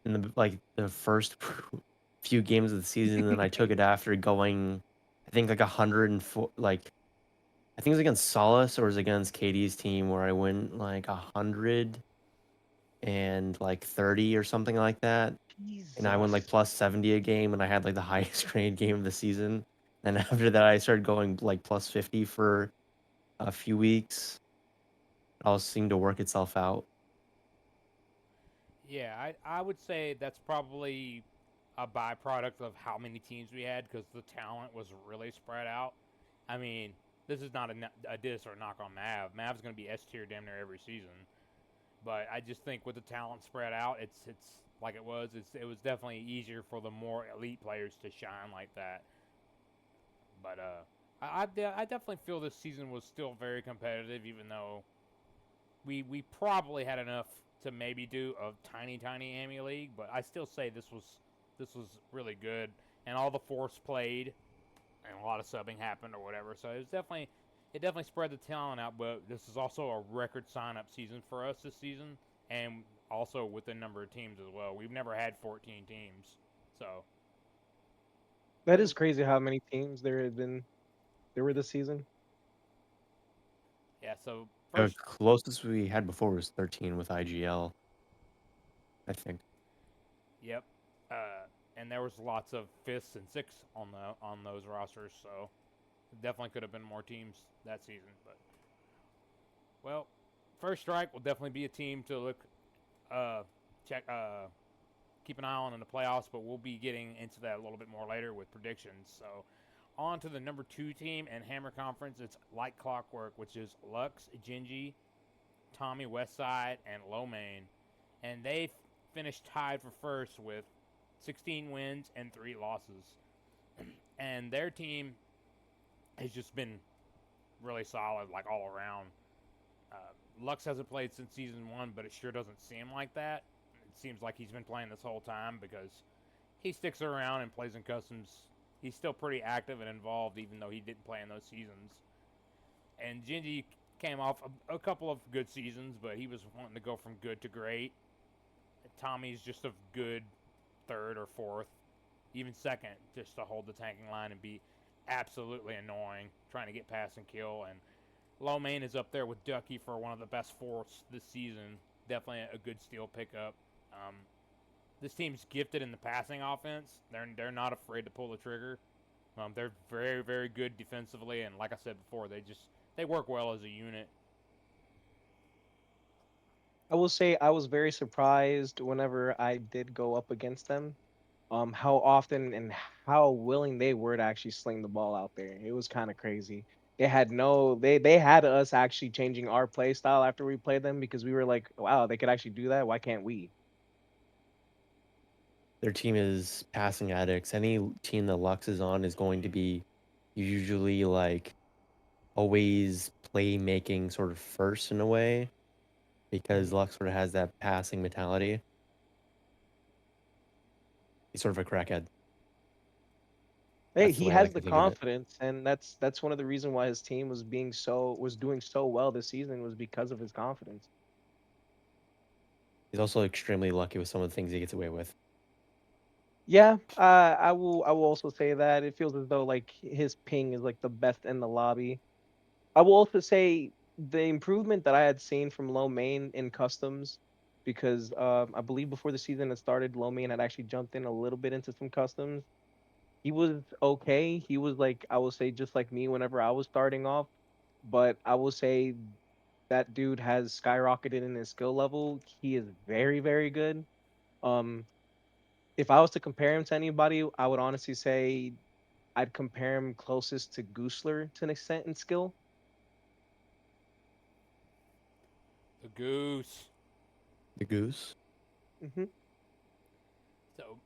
S2: in the first few games of the season, and then I took it after going, I think like 104, like I think it was against Solace or it was against Katie's team where I went like 100 and like 30 or something like that. And I went like
S3: Jesus.
S2: plus 70 a game, and I had like the highest grade game of the season. And after that, I started going like plus 50 for a few weeks. It all seemed to work itself out.
S1: Yeah, I would say that's probably a byproduct of how many teams we had because the talent was really spread out. I mean, this is not a diss or a knock on Mav. Mav's going to be S tier damn near every season. But I just think with the talent spread out, it's like it was. It was definitely easier for the more elite players to shine like that. But I definitely feel this season was still very competitive, even though we probably had enough to maybe do a tiny Amy League. But I still say this was really good, and all the force played, and a lot of subbing happened or whatever. So it was definitely it definitely spread the talent out, but this is also a record sign-up season for us this season, and also with the number of teams as well. We've never had 14 teams, so
S3: That
S1: it
S3: is
S1: was,
S3: crazy how many teams there were this season.
S1: yeah. So
S2: The
S1: first,
S2: closest we had before was 13 with IGL, I think.
S1: yep, and there was lots of fifths and sixths on those rosters, so definitely could have been more teams that season. But well, first strike will definitely be a team to look, uh, check, keep an eye on in the playoffs, but we'll be getting into that a little bit more later with predictions. So, on to the number 2 team and Hammer Conference. It's like clockwork, which is Lux, Genji, Tommy Westside, and Lomain. And they finished tied for first with 16 wins and 3 losses. And their team has just been really solid, like all around. Uh, Lux hasn't played since season 1, but it sure doesn't seem like that. It seems like he's been playing this whole time because he sticks around and plays in customs. He's still pretty active and involved, even though he didn't play in those seasons. And Gingy came off a couple of good seasons, but he was wanting to go from good to great. Tommy's just a good third or fourth, even second, just to hold the tanking line and be absolutely annoying, trying to get past and kill. And Low Main is up there with Ducky for one of the best fourths this season. Definitely a good steal pickup. Um, this team's gifted in the passing offense. They're not afraid to pull the trigger. They're very good defensively, and like I said before, they work well as a unit.
S3: I will say I was very surprised whenever I did go up against them, how often and how willing they were to actually sling the ball out there. It was kind of crazy. They had us actually changing our play style after we played them because we were like, wow, they could actually do that. Why can't we?
S2: Their team is passing addicts. Any team that Lux is on is going to be usually like always playmaking sort of first in a way because
S3: Mhm.
S2: Lux sort of has that passing mentality. He's sort of a crackhead.
S3: Hey,
S2: That's the
S3: he
S2: way I
S3: has
S2: like to
S3: the
S2: think of it.
S3: confidence, and that's one of the reasons why his team was doing so well this season was because of his confidence.
S2: He's also extremely lucky with some of the things he gets away with.
S3: Yeah, I will also say that it feels as though like his ping is like the best in the lobby. I will also say the improvement that I had seen from Low Main in customs, because I believe before the season had started, Low Main had actually jumped in a little bit into some customs. He was okay. He was like I will say just like me whenever I was starting off, but I will say that dude has skyrocketed in his skill level. He is very good. Um, if I was to compare him to anybody, I would honestly say I'd compare him closest to Goosler to an extent in skill.
S1: The Goose.
S2: The goose.
S3: Hmm.
S1: So,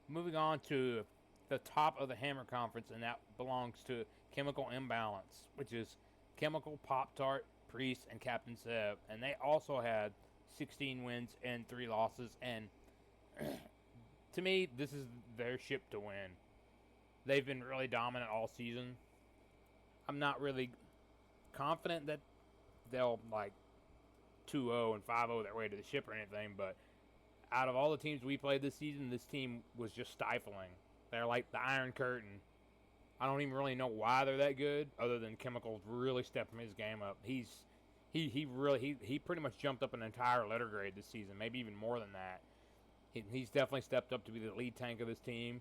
S1: moving on to the top of the Hammer Conference, and that belongs to Chemical Imbalance, which is Chemical, Pop Tart, Priest, and Captain Seb. And they also had 16 wins and 3 losses. And to me, this is their ship to win. They've been really dominant all season. I'm not really confident that they'll like 2-0 and 5-0 their way to the ship or anything, but out of all the teams we played this season, this team was just stifling. They're like the Iron Curtain. I don't even really know why they're that good, other than Chemical's really stepping his game up. He pretty much jumped up an entire letter grade this season, maybe even more than that. He's definitely stepped up to be the lead tank of this team.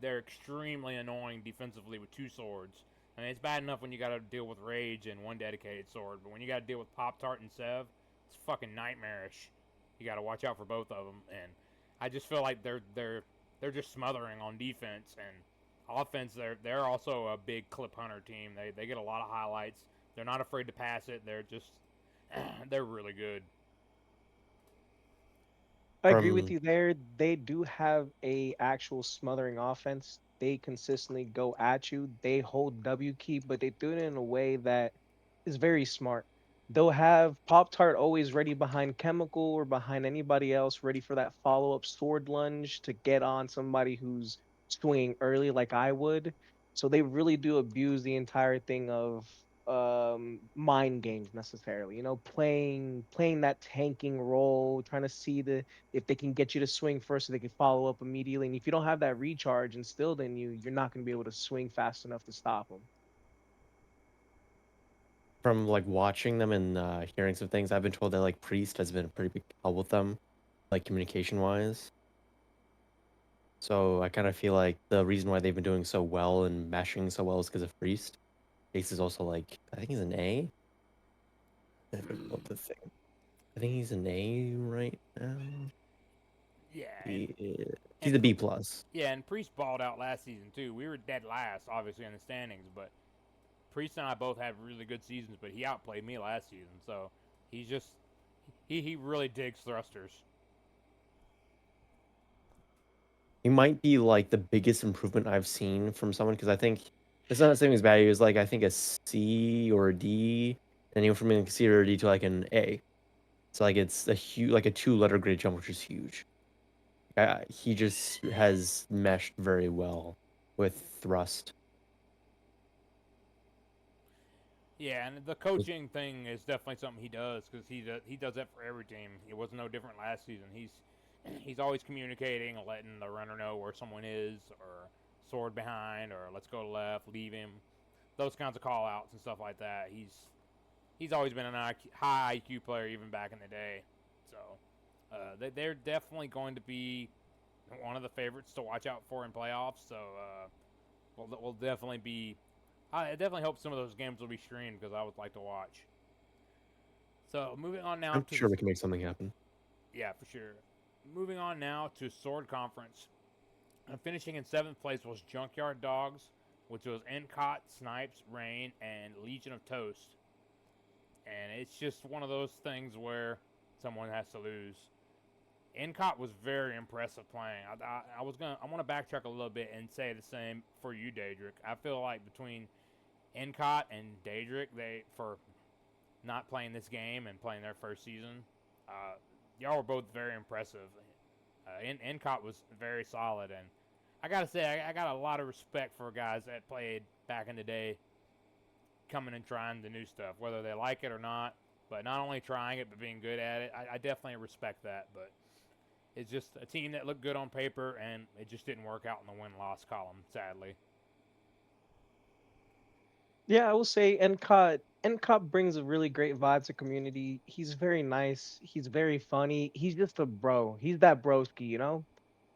S1: They're extremely annoying defensively with 2 swords. I mean, it's bad enough when you got to deal with Rage and one dedicated sword, but when you got to deal with Pop Tart and Sev, it's fucking nightmarish. You got to watch out for both of them, and I just feel like they're just smothering on defense and offense. They're also a big clip hunter team. They get a lot of highlights. They're not afraid to pass it. They're just they're really good.
S3: I agree with
S2: From
S3: you there. They do have a actual smothering offense. They consistently go at you. They hold W key, but they do it in a way that is very smart. They'll have Pop Tart always ready behind Chemical or behind anybody else, ready for that follow up sword lunge to get on somebody who's swinging early, like I would. So they really do abuse the entire thing of mind games necessarily. Playing that tanking role, trying to see if they can get you to swing first so they can follow up immediately. And if you don't have that recharge instilled in you, you're not going to be able to swing fast enough to stop them.
S2: From like watching them and hearing some things, I've been told that like Priest has been a pretty big help with them, like communication wise. So I kind of feel like the reason why they've been doing so well and meshing so well is because of Priest. Ace is also like, I think he's an A. If I pull up the thing, I think he's an A right now.
S1: Yeah,
S2: He's
S1: and
S2: a B plus.
S1: yeah, and Priest balled out last season too. We were dead last, obviously, in the standings, but Priest and I both had really good seasons. But he outplayed me last season, so he's just he really digs thrusters.
S2: He might be like the biggest improvement I've seen from someone because I think it's not the same as bad. He was like I think a C or a D, and he went from a C or a D to like an A. So like it's a huge like a 2 letter grade jump, which is huge. He just has meshed very well with thrust.
S1: Yeah, and the coaching thing is definitely something he does because he does that for every team. It was no different last season. He's always communicating, letting the runner know where someone is, or sword behind, or let's go left, leave him. Those kinds of call outs and stuff like that. He's always been an high IQ player even back in the day. So they're definitely going to be one of the favorites to watch out for in playoffs. So we'll definitely be. It definitely hopes some of those games will be streamed because I would like to watch. So moving on now
S2: I'm
S1: to
S2: sure
S1: the
S2: we can make something happen.
S1: yeah for sure. Moving on now to Sword Conference. Finishing in seventh place was Junkyard Dogs, which was Encott, Snipes, Rain, and Legion of Toast. And it's just one of those things where someone has to lose. Encott was very impressive playing. I want to backtrack a little bit and say the same for you, Daedric. I feel like between Encott and Daedric, they for not playing this game and playing their first season, y'all were both very impressive. Encott was very solid, and I gotta say, I got a lot of respect for guys that played back in the day, coming and trying the new stuff, whether they like it or not. But not only trying it, but being good at it, I definitely respect that. But it's just a team that looked good on paper, and it just didn't work out in the win-loss column, sadly.
S3: Yeah, I will say Encott brings a really great vibe to community. He's very nice. He's very funny. He's just a bro. He's that broski.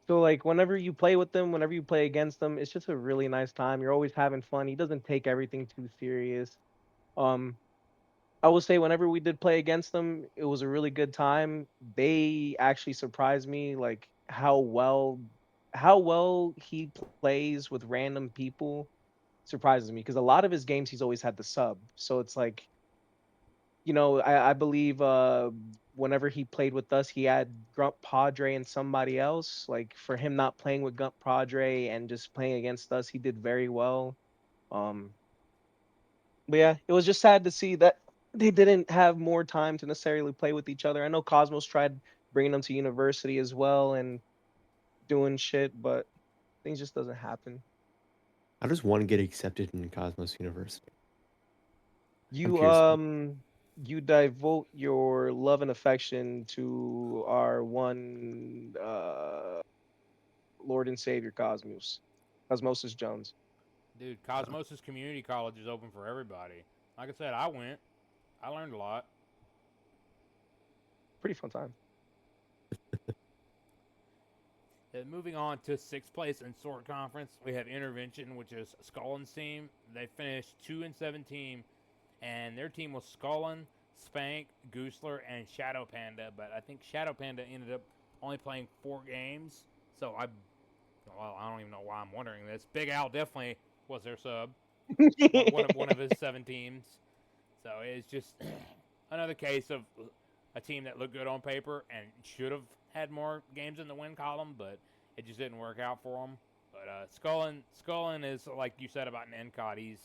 S3: So like whenever you play with them, whenever you play against them, it's just a really nice time. You're always having fun. He doesn't take everything too serious. Um, I will say whenever we did play against them, it was a really good time. They actually surprised me like how well he plays with random people surprises me because a lot of his games he's always had the sub. So it's like, I believe whenever he played with us, he had Grump Padre and somebody else. Like for him not playing with Grump Padre and just playing against us, he did very well. Um, but yeah, it was just sad to see that they didn't have more time to necessarily play with each other. I know Cosmos tried bringing them to university as well and doing shit, but things just doesn't happen.
S2: How does one get accepted in Cosmos University? I'm
S3: You
S2: curious.
S3: um you devote your love and affection to our one Lord and Savior Cosmosis Jones.
S1: Dude, Cosmos Community College is open for everybody. Like I said, I went. I learned a lot.
S3: Pretty fun time.
S1: Moving on to sixth place in Sword Conference, we have Intervention, which is Skullin's team. They finished 2-17, and their team was Skullin, Spank, Goosler, and Shadow Panda. But I think Shadow Panda ended up only playing 4 games. So I don't even know why I'm wondering this. Big Al definitely was their sub. One of his 7 teams. So it's just another case of a team that looked good on paper and should have had more games in the win column, but it just didn't work out for them. But Skullin is like you said about an Encott. He's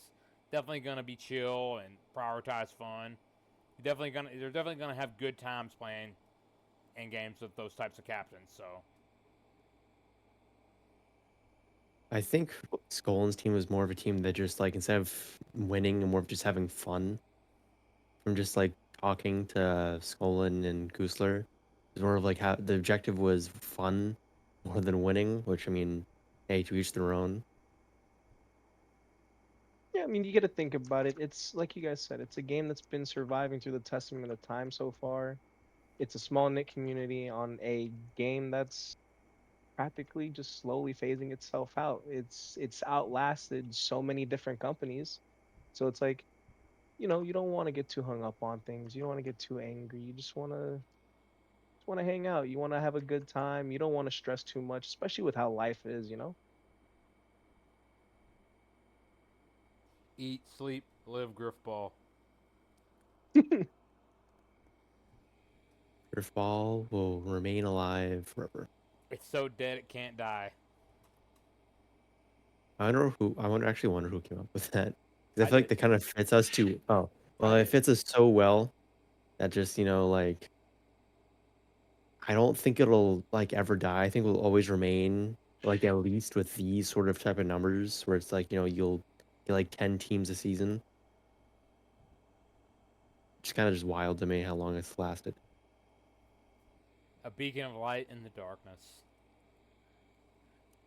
S1: definitely gonna be chill and prioritize fun. They're definitely gonna have good times playing in games with those types of captains. So
S2: I think Scolin's team was more of a team that just like instead of winning and more of just having fun from just like talking to Skolin and Goosler. It's more of like how the objective was fun more than winning, which I mean, hey, to each their own.
S3: Yeah, I mean, you got to think about it. It's like you guys said, it's a game that's been surviving through the testament of time so far. It's a small knit community on a game that's practically just slowly phasing itself out. It's outlasted so many different companies. So it's like, you don't want to get too hung up on things. You don't want to get too angry. You just want to hang out. You want to have a good time. You don't want to stress too much, especially with how life is.
S1: Eat, sleep, live, Grifball.
S2: Grifball will remain alive forever.
S1: It's so dead it can't die.
S2: I wonder actually wonder who came up with that. Because I
S1: I
S2: feel like
S1: did.
S2: that kind of fits us too. Oh,
S1: I
S2: well, it
S1: did.
S2: fits us so well that just, like I don't think it'll like ever die. I think it'll always remain like at least with these sort of type of numbers where it's like, you'll get like 10 teams a season. It's kind of just wild to me how long it's lasted.
S1: A beacon of light in the darkness.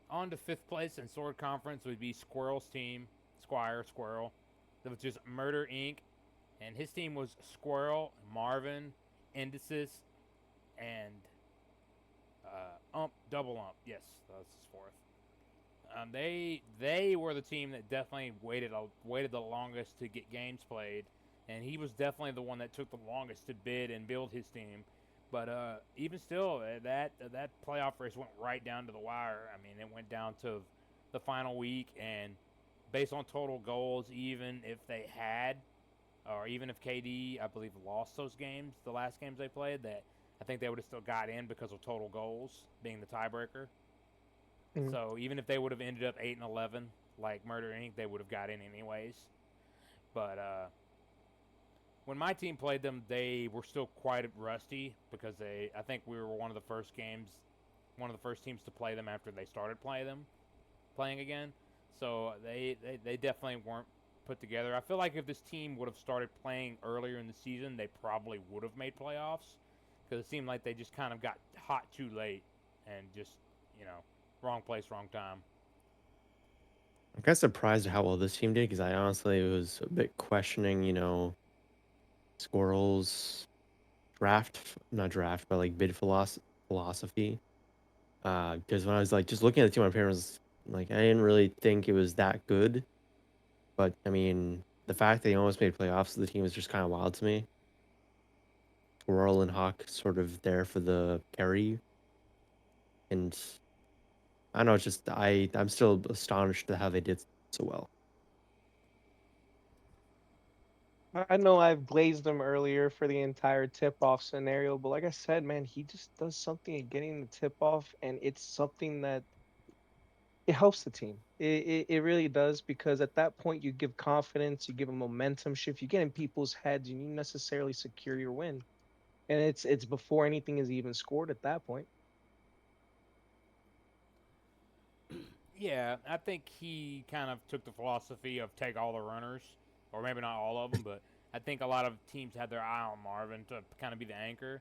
S1: On to fifth place in Sword Conference would be Squirrel's team, Squirrel. That was just Murder Inc. And his team was Squirrel, Marvin, Indices, and Double Ump. Yes, that was his fourth. They were the team that definitely waited the longest to get games played, and he was definitely the one that took the longest to bid and build his team. But even still, that playoff race went right down to the wire. I mean, it went down to the final week, and based on total goals, even if they had, or even if KD, I believe, lost those games, the last games they played, that I think they would have still got in because of total goals being the tiebreaker.
S3: Mhm.
S1: So even if they would have ended up 8-11, like Murder Inc., they would have got in anyways. But when my team played them, they were still quite rusty because I think we were one of the first teams to play them after they started playing again. So they definitely weren't put together. I feel like if this team would have started playing earlier in the season, they probably would have made playoffs because it seemed like they just kind of got hot too late and just you know wrong place, wrong time.
S2: I'm kind of surprised at how well this team did because I honestly was a bit questioning, Squirrel's not draft, but like bid philosophy. Because when I was like just looking at the team my parents, like I didn't really think it was that good. But I mean, the fact that they almost made playoffs, the team was just kind of wild to me. Squirrel and Hawk sort of there for the carry, and I don't know. It's just I'm still astonished at how they did so well.
S3: I know I've glazed him earlier for the entire tip off scenario, but like I said, man, he just does something at getting the tip off, and it's something that it helps the team. It really does because at that point you give confidence, you give a momentum shift, you get in people's heads, and you necessarily secure your win. And it's before anything is even scored at that point.
S1: Yeah, I think he kind of took the philosophy of take all the runners, or maybe not all of them, but I think a lot of teams had their eye on Marvin to kind of be the anchor,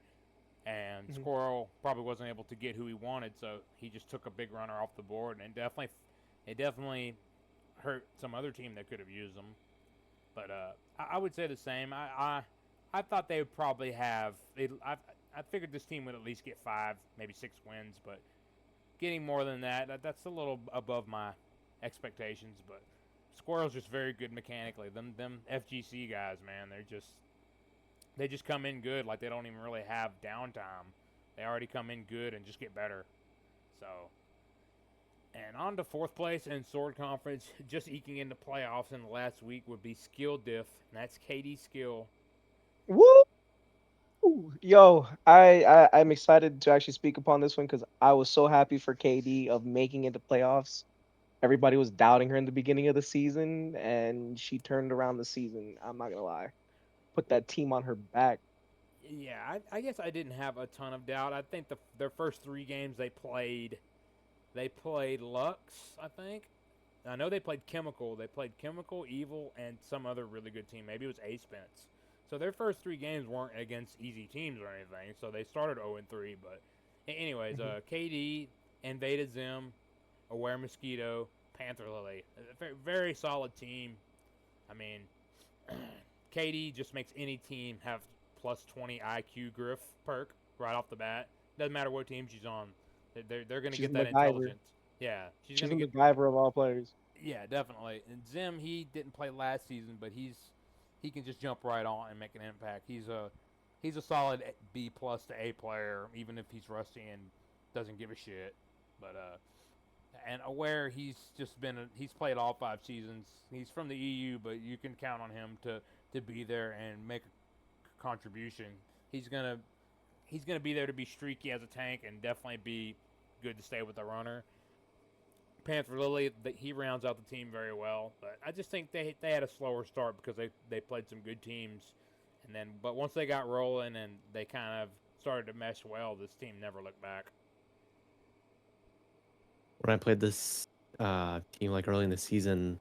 S1: and
S3: Mhm.
S1: Squirrel probably wasn't able to get who he wanted, so he just took a big runner off the board, and it definitely hurt some other team that could have used them. But I would say the same. I thought they would probably have. I figured this team would at least get 5, maybe 6 wins, but getting more than that's a little above my expectations. But Squirrel's just very good mechanically. Them FGC guys, man, they just come in good. Like they don't even really have downtime. They already come in good and just get better. So, and on to fourth place in Sword Conference, just eking into playoffs in the last week would be Skill Diff, and that's KD Skill.
S3: Woo! Yo, I'm excited to actually speak upon this one because I was so happy for KD of making it to playoffs. Everybody was doubting her in the beginning of the season, and she turned around the season. I'm not gonna lie, put that team on her back.
S1: Yeah, I guess I didn't have a ton of doubt. I think their first 3 games they played Lux, I think, I know they played Chemical. They played Chemical, Evil, and some other really good team. Maybe it was Ace Spence. So their first 3 games weren't against easy teams or anything. So they started 0-3. But anyways,
S3: Mhm.
S1: KD, Invaded Zim, Aware Mosquito, Panther Lily. A very, very solid team. I mean, KD just makes any team have plus 20 IQ Griff perk right off the bat. Doesn't matter what team she's on. They're going to
S3: She's
S1: get
S3: a
S1: that
S3: MacGyver.
S1: intelligence. Yeah, she's going
S3: She's
S1: to
S3: a
S1: get.
S3: MacGyver of all players.
S1: Yeah, definitely. And Zim, he didn't play last season, but he can just jump right on and make an impact. He's a solid B plus to A player, even if he's rusty and doesn't give a shit. But and Aware, he's played all 5 seasons. He's from the EU, but you can count on him to be there and make a contribution. He's gonna he's gonna be there to be streaky as a tank and definitely be good to stay with the runner. Panther Lily, he rounds out the team very well, but I just think they had a slower start because they played some good teams, and then but once they got rolling and they kind of started to mesh well, this team never looked back.
S2: When I played this team like early in the season,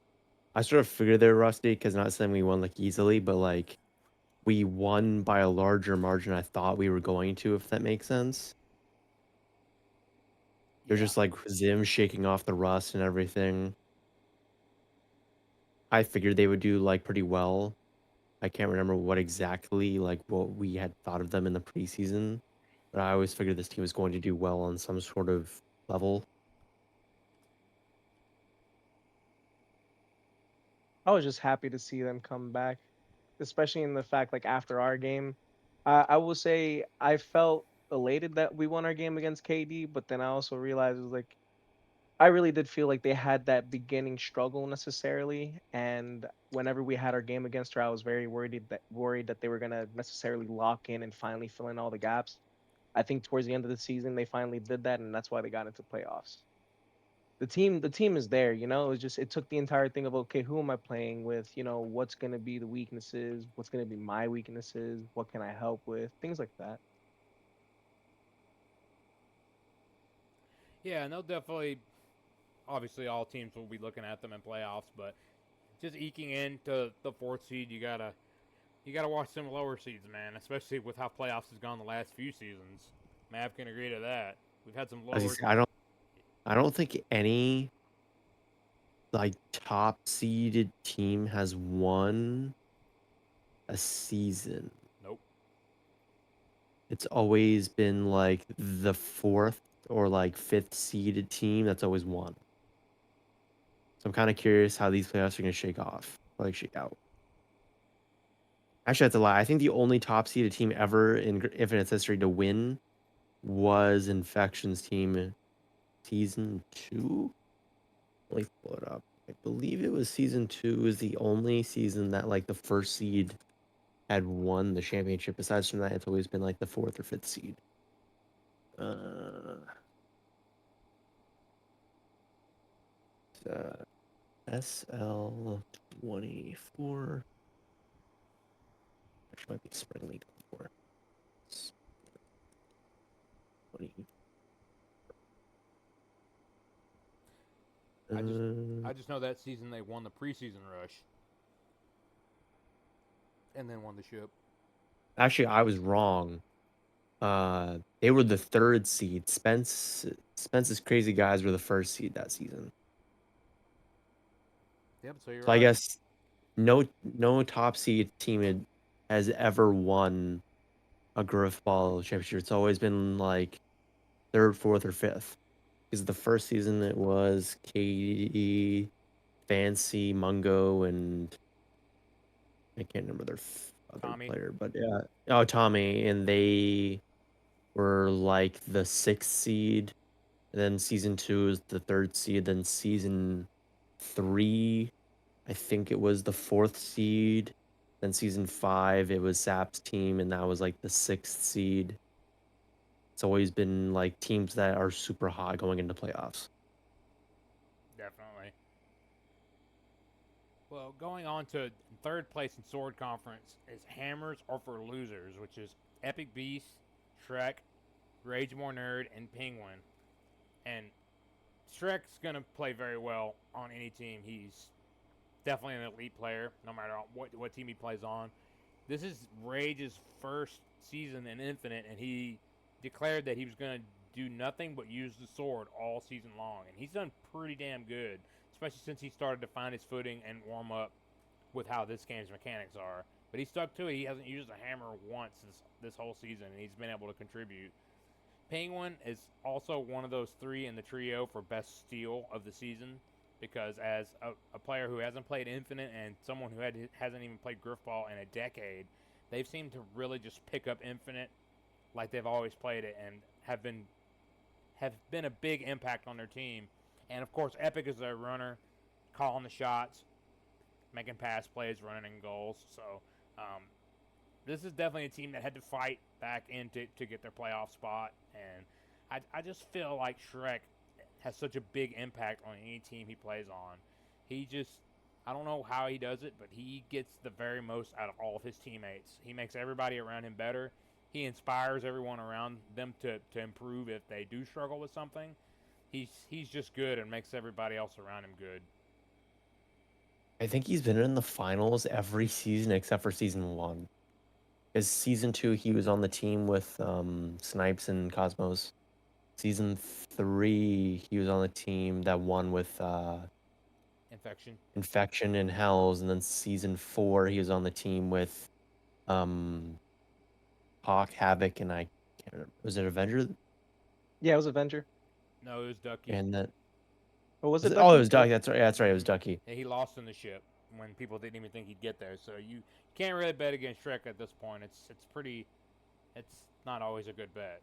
S2: I sort of figured they were rusty because not saying we won like easily, but like we won by a larger margin I thought we were going to, if that makes sense. They're
S1: Yeah,
S2: just like Zim shaking off the rust and everything. I figured they would do like pretty well. I can't remember what exactly like what we had thought of them in the preseason, but I always figured this team was going to do well on some sort of level.
S3: I was just happy to see them come back, especially in the fact like after our game, I will say I felt elated that we won our game against KD, but then I also realized it was like I really did feel like they had that beginning struggle necessarily, and whenever we had our game against her, I was very worried that they were gonna necessarily lock in and finally fill in all the gaps. I think towards the end of the season they finally did that, and that's why they got into playoffs. The team is there, it's just it took the entire thing of okay, who am I playing with? What's gonna be the weaknesses? What's gonna be my weaknesses? What can I help with? Things like that.
S1: yeah, and they'll definitely obviously all teams will be looking at them in playoffs, but just eking into the 4th seed, you gotta watch some lower seeds, man. Especially with how playoffs has gone the last few seasons. Mav can agree to that. We've had some
S2: As you
S1: lower.
S2: say, I don't think any like top seeded team has won a season.
S1: Nope.
S2: It's always been like the fourth or like fifth seeded team that's always won. So I'm kind of curious how these playoffs are going to shake out. Actually, that's a lie. I think the only top seeded team ever in Infinite's history to win was Infection's team season 2. Let me pull it up. I believe it was season 2 was the only season that like the first seed had won the championship. Besides from that, it's always been like the fourth or fifth seed. Uh, uh SL24. Which might be Spring League 4. 20.
S1: I just
S2: Uh,
S1: I just know that season they won the preseason rush and then won the ship.
S2: actually, I was wrong. They were the third seed. Spence's crazy guys were the first seed that season.
S1: Yep. So you're
S2: So I
S1: right.
S2: guess no top seed team has ever won a Grifball championship. It's always been like third, fourth, or fifth. Because the first season it was KD, Fancy, Mungo, and I can't remember their other
S1: Tommy.
S2: player, but yeah, oh Tommy, and they were like the sixth seed. And then season 2 is the third seed. Then season 3, I think it was the fourth seed. Then season 5, it was Sap's team, and that was like the sixth seed. It's always been like teams that are super hot going into playoffs.
S1: Definitely. Well, going on to third place in Sword Conference is Hammers or for Losers, which is Epic Beast, Shrek, Rage More Nerd, and Penguin. And Shrek's gonna play very well on any team. He's definitely an elite player, no matter what team he plays on. This is Rage's first season in Infinite, and he declared that he was going to do nothing but use the sword all season long, and he's done pretty damn good, especially since he started to find his footing and warm up with how this game's mechanics are. But he stuck to it. He hasn't used a hammer once this whole season, and he's been able to contribute. Penguin is also one of those three in the trio for best steal of the season because as a player who hasn't played Infinite and someone who hasn't even played Grifball in a decade, they've seemed to really just pick up Infinite like they've always played it and have been a big impact on their team. And of course, Epic is their runner, calling the shots, making pass plays, running in goals. So um, this is definitely a team that had to fight back in to get their playoff spot. And I just feel like Shrek has such a big impact on any team he plays on. He just, I don't know how he does it, but he gets the very most out of all of his teammates. He makes everybody around him better. He inspires everyone around them to improve if they do struggle with something. He's just good and makes everybody else around him good.
S2: I think he's been in the finals every season except for season one. Because season two, he was on the team with Snipes and Cosmos. Season three, he was on the team that won with
S1: Infection.
S2: Infection and Hells, and then season four, he was on the team with um Hawk, Havoc, and I can't remember. Was it Avenger?
S3: Yeah, it was Avenger.
S1: No, it was Ducky.
S2: And then
S3: Or was
S2: was
S3: it
S2: it? Oh, it
S3: Ducky?
S2: was Ducky. That's right. Yeah, that's right. It was Ducky.
S1: Yeah, he lost in the ship when people didn't even think he'd get there. So you can't really bet against Shrek at this point. It's not always a good bet.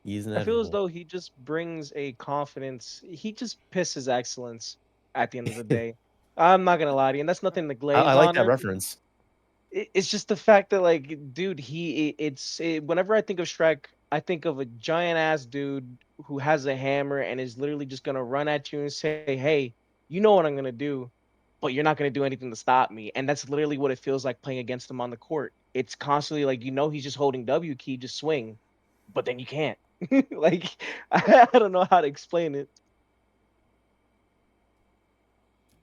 S2: He's
S3: I feel as
S2: inevitable.
S3: though he just brings a confidence. He just pisses excellence at the end of the day. I'm not gonna lie to you, and that's nothing to
S2: I
S3: glaze
S2: like
S3: on
S2: that
S3: him.
S2: reference.
S3: It's just the fact that like dude whenever I think of Shrek, I think of a giant ass dude who has a hammer and is literally just gonna run at you and say, hey, you know what I'm gonna do, but you're not gonna do anything to stop me. And that's literally what it feels like playing against him on the court. It's constantly like, he's just holding W key, just swing, but then you can't. Like I don't know how to explain it.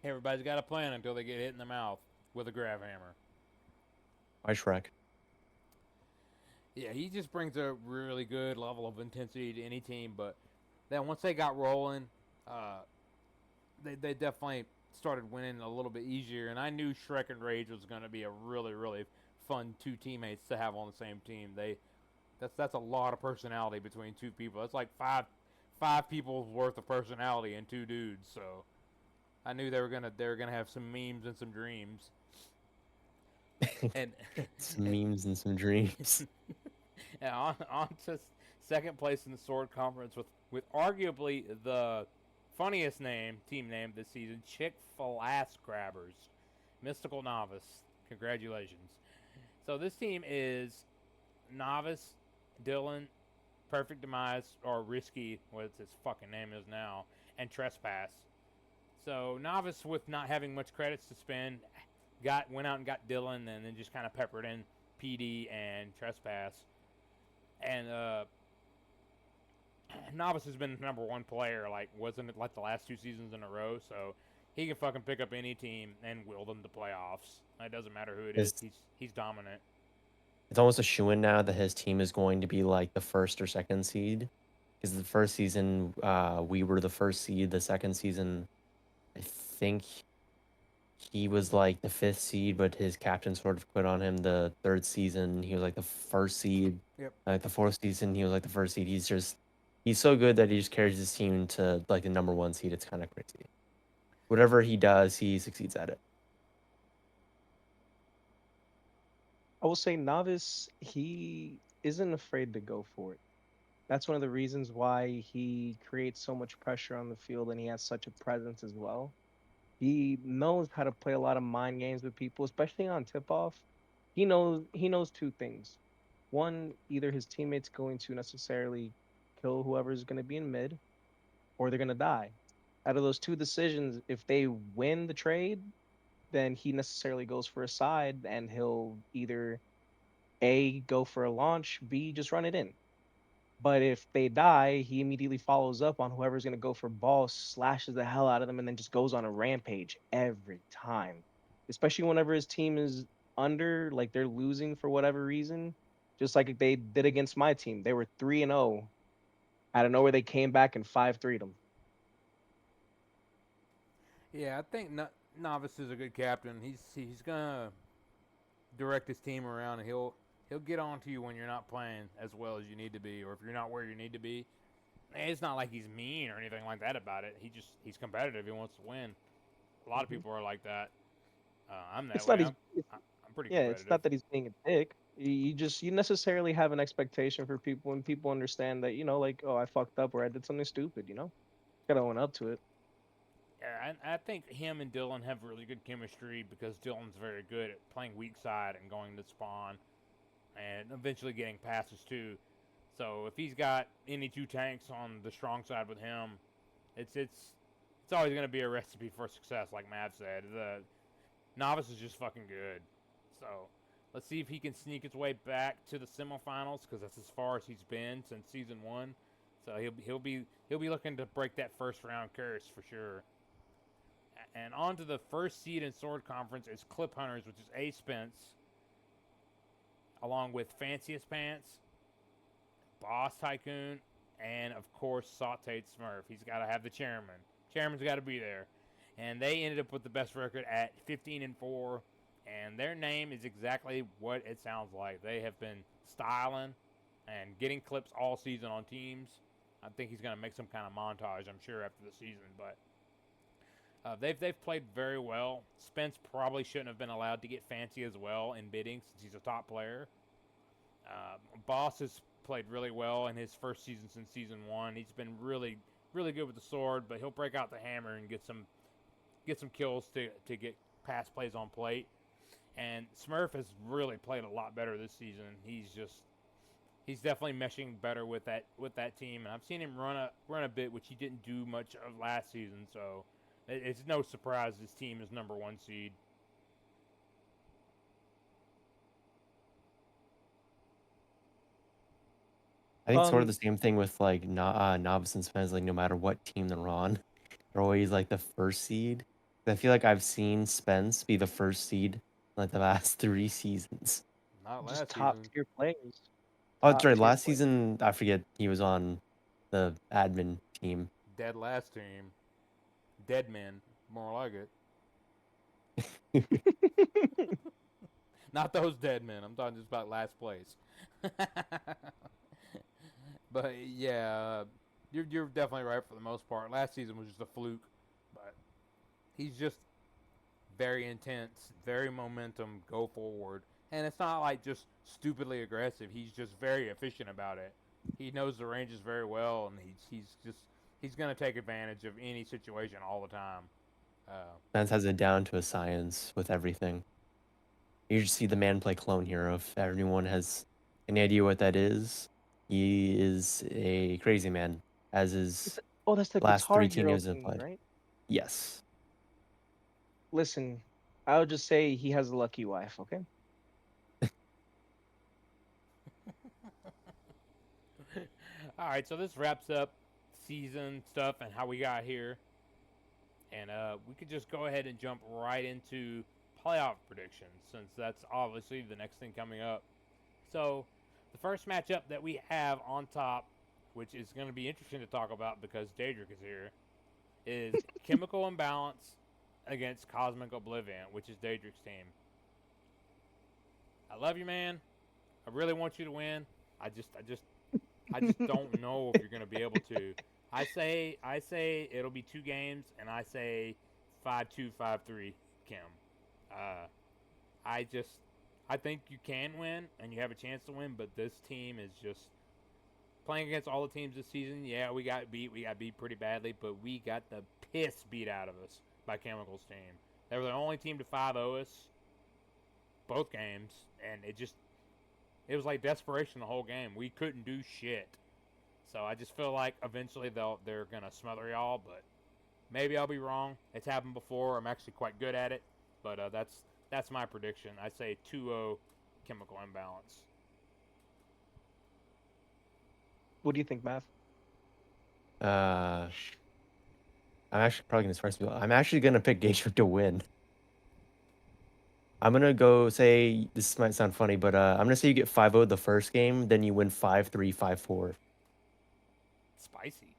S1: Everybody's got a plan until they get hit in the mouth with a grav hammer.
S2: Why Shrek?
S1: Yeah, he just brings a really good level of intensity to any team. But then once they got rolling, uh, they definitely started winning a little bit easier. And I knew Shrek and Rage was going to be a really really fun two teammates to have on the same team. That's a lot of personality between two people. That's like five people's worth of personality in two dudes. So I knew they were gonna have some memes and some dreams. And
S2: Some memes and some dreams.
S1: and on to second place in the Sword Conference with arguably the funniest team name this season, Chick-fil-Ass Grabbers, Mystical Novice. Congratulations. So this team is Novice, Dylan, Perfect Demise, or Risky, what his fucking name is now, and Trespass. So Novice, with not having much credits to spend, went out and got Dylan, and then just kind of peppered in PD and Trespass. And Novice has been the number one player, like wasn't it like the last two seasons in a row? So he can fucking pick up any team and will them to playoffs. It doesn't matter who it is.
S2: It's
S1: He's dominant.
S2: it's almost a shoo-in now that his team is going to be like the first or second seed. Because the first season, we were the first seed. The second season, I think he was like the fifth seed, but his captain sort of quit on him. The third season, he was like the first seed.
S1: Yep.
S2: Like the fourth season, he was like the first seed. He's so good that he just carries his team to like the number one seed. It's kind of crazy. Whatever he does, he succeeds at it.
S3: I will say Novice, he isn't afraid to go for it. That's one of the reasons why he creates so much pressure on the field and he has such a presence as well. He knows how to play a lot of mind games with people, especially on tip off. He knows two things. One, either his teammates going to necessarily kill whoever's going to be in mid, or they're going to die. Out of those two decisions, if they win the trade, then he necessarily goes for a side and he'll either A, go for a launch, B, just run it in. But if they die, he immediately follows up on whoever's gonna go for ball, slashes the hell out of them, and then just goes on a rampage every time. Especially whenever his team is under, like they're losing for whatever reason. Just like they did against my team. They were 3-0. Out of nowhere, they came back and 5-3'd them.
S1: Yeah, I think Novice is a good captain. He's gonna direct his team around, and he'll get on to you when you're not playing as well as you need to be, or if you're not where you need to be. It's not like he's mean or anything like that about it. He's competitive. He wants to win. A lot of
S3: Mhm.
S1: people are like that. I'm that
S3: It's
S1: way.
S3: not
S1: I'm pretty
S3: yeah, it's
S1: competitive.
S3: not that he's being a dick. You necessarily have an expectation for people, and people understand that, like, oh, I fucked up or I did something stupid. Gotta own up to it.
S1: Yeah, I think him and Dylan have really good chemistry because Dylan's very good at playing weak side and going to spawn and eventually getting passes too. So if he's got any two tanks on the strong side with him, it's always going to be a recipe for success, like Mav said. The Novice is just fucking good. So let's see if he can sneak his way back to the semifinals because that's as far as he's been since season one. So he'll be looking to break that first round curse for sure. And on to the first seed in Sword Conference is Clip Hunters, which is A Spence, along with Fanciest Pants, Boss Tycoon, and of course Sauteed Smurf. He's got to have the chairman. Chairman's got to be there. And they ended up with the best record at 15-4, and their name is exactly what it sounds like. They have been styling and getting clips all season on teams. I think he's going to make some kind of montage, I'm sure, after the season, but they've played very well. Spence probably shouldn't have been allowed to get fancy as well in bidding since he's a top player. Boss has played really well in his first season since season one. He's been really, really good with the sword, but he'll break out the hammer and get some kills to get pass plays on plate. And Smurf has really played a lot better this season. He's definitely meshing better with that team, and I've seen him run a bit, which he didn't do much of last season. So it's no surprise this team is number one seed.
S2: I think sort of the
S3: Um,
S2: same thing with like Novice and Spence. Like no matter what team they're on, they're always like the first seed. I feel like I've seen Spence be the first seed like the last 3 seasons.
S1: Not
S3: just
S1: last
S3: top
S1: season.
S3: tier players.
S2: Oh, that's
S3: Top
S2: right.
S3: tier
S2: Last
S3: players.
S2: season, I forget he was on the admin team.
S1: Dead last team. Dead men. More like it. Not those dead men. I'm talking just about last place. But yeah, you're definitely right for the most part. Last season was just a fluke, but he's just very intense, very momentum, go forward, and it's not like just stupidly aggressive. He's just very efficient about it. He knows the ranges very well, and he's gonna take advantage of any situation all the time. Uh,
S2: Spence has it down to a science with everything. You just see the man play clone hero. If everyone has any idea what that is, he is a crazy man, as his
S3: Oh, that's the
S2: last
S3: Guitar
S2: three team
S3: Hero
S2: games have
S3: thing,
S2: played.
S3: right?
S2: Yes.
S3: Listen, I would just say he has a lucky wife, okay?
S1: all right, so this wraps up season stuff and how we got here, and we could just go ahead and jump right into playoff predictions since that's obviously the next thing coming up. So, the first matchup that we have on top, which is going to be interesting to talk about because Daedric is here, is Chemical Imbalance against Cosmic Oblivion, which is Daedric's team. I love you, man. I really want you to win. I just don't know if you're going to be able to. I say it'll be 2 games, and I say 5-2, 5-3, Kim. Uh, I just I think you can win and you have a chance to win, but this team is just playing against all the teams this season. Yeah, we got beat. We got beat pretty badly, but we got the piss beat out of us by Chemical's team. They were the only team to 5-0 us both games, and it was like desperation the whole game. We couldn't do shit. So I just feel like eventually they're gonna smother y'all, but maybe I'll be wrong. It's happened before. I'm actually quite good at it, but that's my prediction. I say 2-0 Chemical Imbalance.
S3: What do you think, Math?
S2: Uh, I'm actually probably gonna surprise people. I'm actually gonna pick Gage to win. I'm gonna go say this might sound funny, but I'm gonna say you get 5-0 the first game, then you win 5-3, 5-4.
S1: Spicy.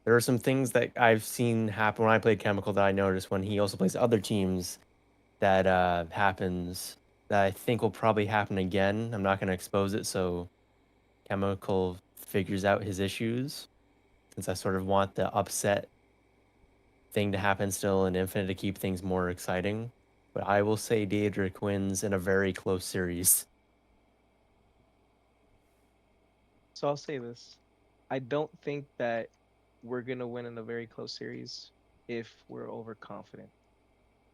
S2: There are some things that I've seen happen when I played Chemical that I noticed when he also plays other teams that happens that I think will probably happen again. I'm not gonna expose it, so Chemical figures out his issues since I sort of want the upset thing to happen still in Infinite to keep things more exciting. But I will say Daedric wins in a very close series.
S3: So I'll say this. I don't think that we're gonna win in a very close series if we're overconfident.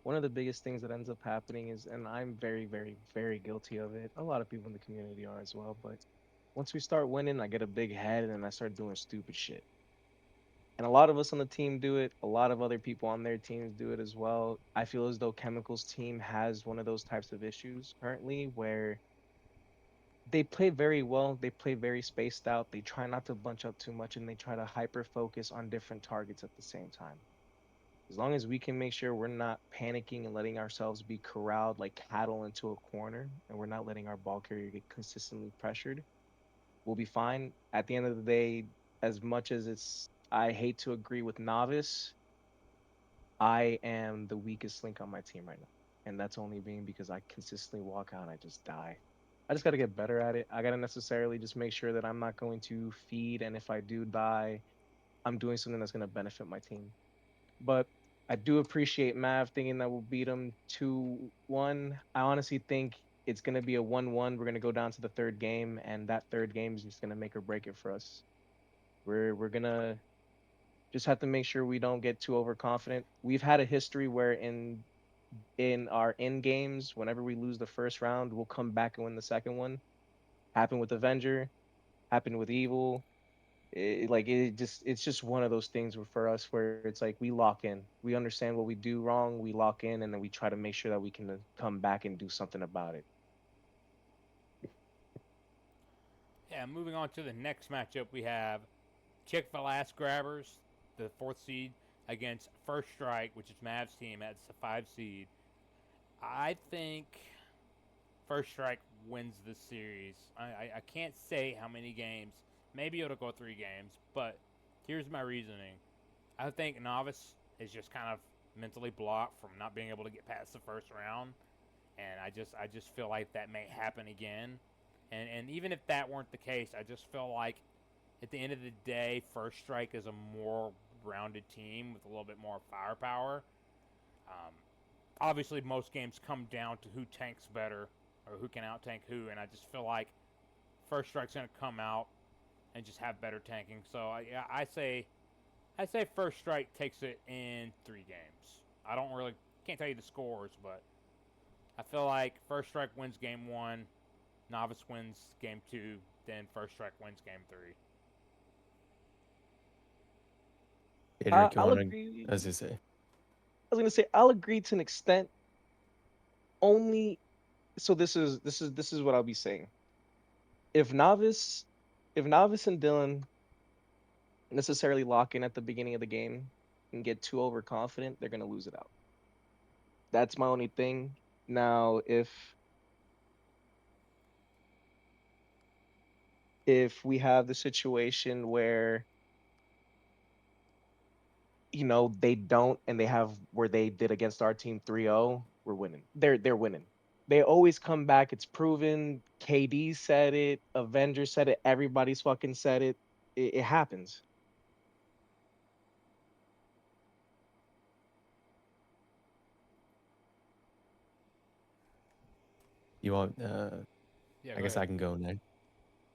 S3: One of the biggest things that ends up happening is, and I'm very, very, very guilty of it. A lot of people in the community are as well, but once we start winning, I get a big head and then I start doing stupid shit. And a lot of us on the team do it. A lot of other people on their teams do it as well. I feel as though Chemical's team has one of those types of issues currently where they play very well. They play very spaced out. They try not to bunch up too much and they try to hyper focus on different targets at the same time. As long as we can make sure we're not panicking and letting ourselves be corralled like cattle into a corner and we're not letting our ball carrier get consistently pressured, we'll be fine. At the end of the day, as much as I hate to agree with Novice, I am the weakest link on my team right now. And that's only being because I consistently walk out and I just die. I just got to get better at it. I got to necessarily just make sure that I'm not going to feed. And if I do die, I'm doing something that's going to benefit my team. But I do appreciate Mav thinking that we'll beat them 2-1. I honestly think it's going to be a 1-1. We're going to go down to the third game. And that third game is just going to make or break it for us. We're going to just have to make sure we don't get too overconfident. We've had a history where in our in games, whenever we lose the first round, we'll come back and win the second one. Happened with Avenger, happened with Evil. It's just one of those things for us where it's like we lock in. We understand what we do wrong, we lock in, and then we try to make sure that we can come back and do something about it.
S1: Yeah, moving on to the next matchup, we have Chick fil Ass Grabbers, the fourth seed, against First Strike, which is Mav's team. That's the 5 seed. I think First Strike wins this series. I can't say how many games. Maybe it'll go 3 games, but here's my reasoning. I think Novice is just kind of mentally blocked from not being able to get past the first round, and I just feel like that may happen again. And even if that weren't the case, I just feel like at the end of the day, First Strike is a more rounded team with a little bit more firepower. Um, Obviously, most games come down to who tanks better or who can out tank who, and I just feel like First Strike's going to come out and just have better tanking. So I say First Strike takes it in 3 games. I don't really can't tell you the scores, but I feel like First Strike wins game 1, Novice wins game 2, then First Strike wins game 3.
S2: Daedric, you
S3: I'll
S2: want to,
S3: agree.
S2: as you say,
S3: I was gonna say I'll agree to an extent. Only so this is what I'll be saying. If novice, if novice and Dylan necessarily lock in at the beginning of the game and get too overconfident, they're gonna lose it out. That's my only thing. Now, if we have the situation where they don't and they have where they did against our team 3-0, we're winning. They're winning. They always come back. It's proven. KD said it. Avengers said it. Everybody's fucking said it. It happens.
S2: you want,
S1: Yeah,
S2: I
S1: go
S2: guess
S1: ahead.
S2: I can go next.